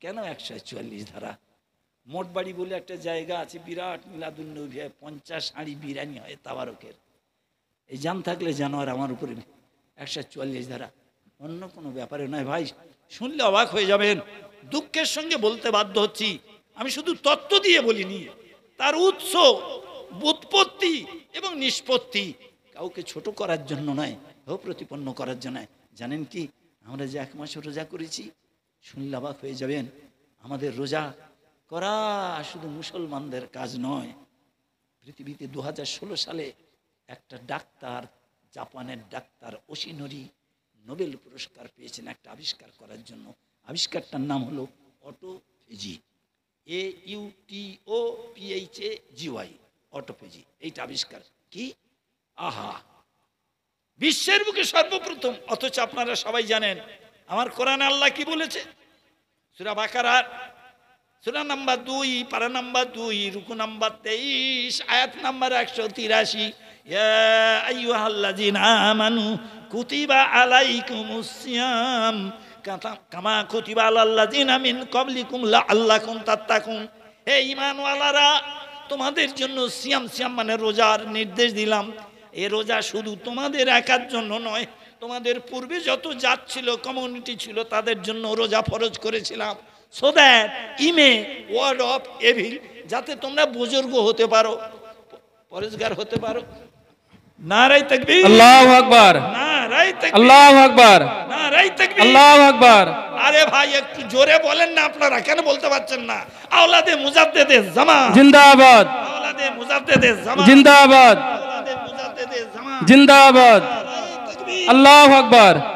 [SPEAKER 1] কেন? 144 ধারা। মোটবাড়ি বলে একটা জায়গা আছে, বিরাট মিলাদুন্নবী হয়, 50 হাঁড়ি বিরিয়ানি হয় তাবারকের। এই জান থাকলে জানোয়ার আমার উপরে 144 ধারা, অন্য কোনো ব্যাপারে নয়। ভাই, শুনলে অবাক হয়ে যাবেন। দুঃখের সঙ্গে বলতে বাধ্য হচ্ছি, আমি শুধু তত্ত্ব দিয়ে বলিনি, তার উৎস, উৎপত্তি এবং নিষ্পত্তি কাউকে ছোট করার জন্য নয়, প্রতিপন্ন করার জন্য। জানেন কি, আমরা যে 1 মাস রোজা করেছি, শুনলে অবাক হয়ে যাবেন। আমাদের রোজা করা শুধু মুসলমানদের কাজ নয়। পৃথিবীতে 2016 সালে একটা ডাক্তার, জাপানের ডাক্তার ওশিনোরি নোবেল পুরস্কার পেয়েছেন একটা আবিষ্কার করার জন্য। আবিষ্কারটার নাম হলো অটোফেজি, AUTOPHAGY, অটোফেজি। এইটা আবিষ্কার কি, আহা, বিশ্বের বুকে সর্বপ্রথম। অথচ আপনারা সবাই জানেন আমার কোরআনে আল্লাহ কি বলেছে? সূরা বাকারার সূরা নাম্বার 2, পারা নাম্বার 2, রুকু নাম্বার 23, আয়াত নাম্বার 183, ইয়া আইয়ুহাল্লাযীনা আমানু কুতিবা আলাইকুমুস সিয়াম কামা কুতিবা আলাল্লাযীনা মিন ক্বাবলিকুম লাআল্লাকুম তাত্তাকুন। হে ঈমানওয়ালারা, তোমাদের জন্য সিয়াম মানে রোজার নির্দেশ দিলাম। এই রোজা শুধু তোমাদের একার জন্য নয়, তোমাদের পূর্বে যত জাত ছিল, কমিউনিটি ছিল, তাদের জন্য রোজা ফরজ করেছিলাম। So that ye may ward off evil, যাতে তোমরা বুজুর্গ হতে পারো, পরেজগার হতে পারো। নারাই তাকবীর,
[SPEAKER 2] আল্লাহু আকবার,
[SPEAKER 1] নারাই তাকবীর,
[SPEAKER 2] আল্লাহু আকবার,
[SPEAKER 1] নারাই তাকবীর,
[SPEAKER 2] আল্লাহু আকবার।
[SPEAKER 1] আরে ভাই, একটু জোরে বলেন না, আপনারা কেন বলতে পারছেন না? আওলাদে মুজাদ্দেদে জামান জিন্দাবাদ, আওলাদে মুজাদ্দেদে জামান জিন্দাবাদ, আওলাদে মুজাদ্দেদে
[SPEAKER 2] জিন্দাবাদ। আল্লাহু আকবার।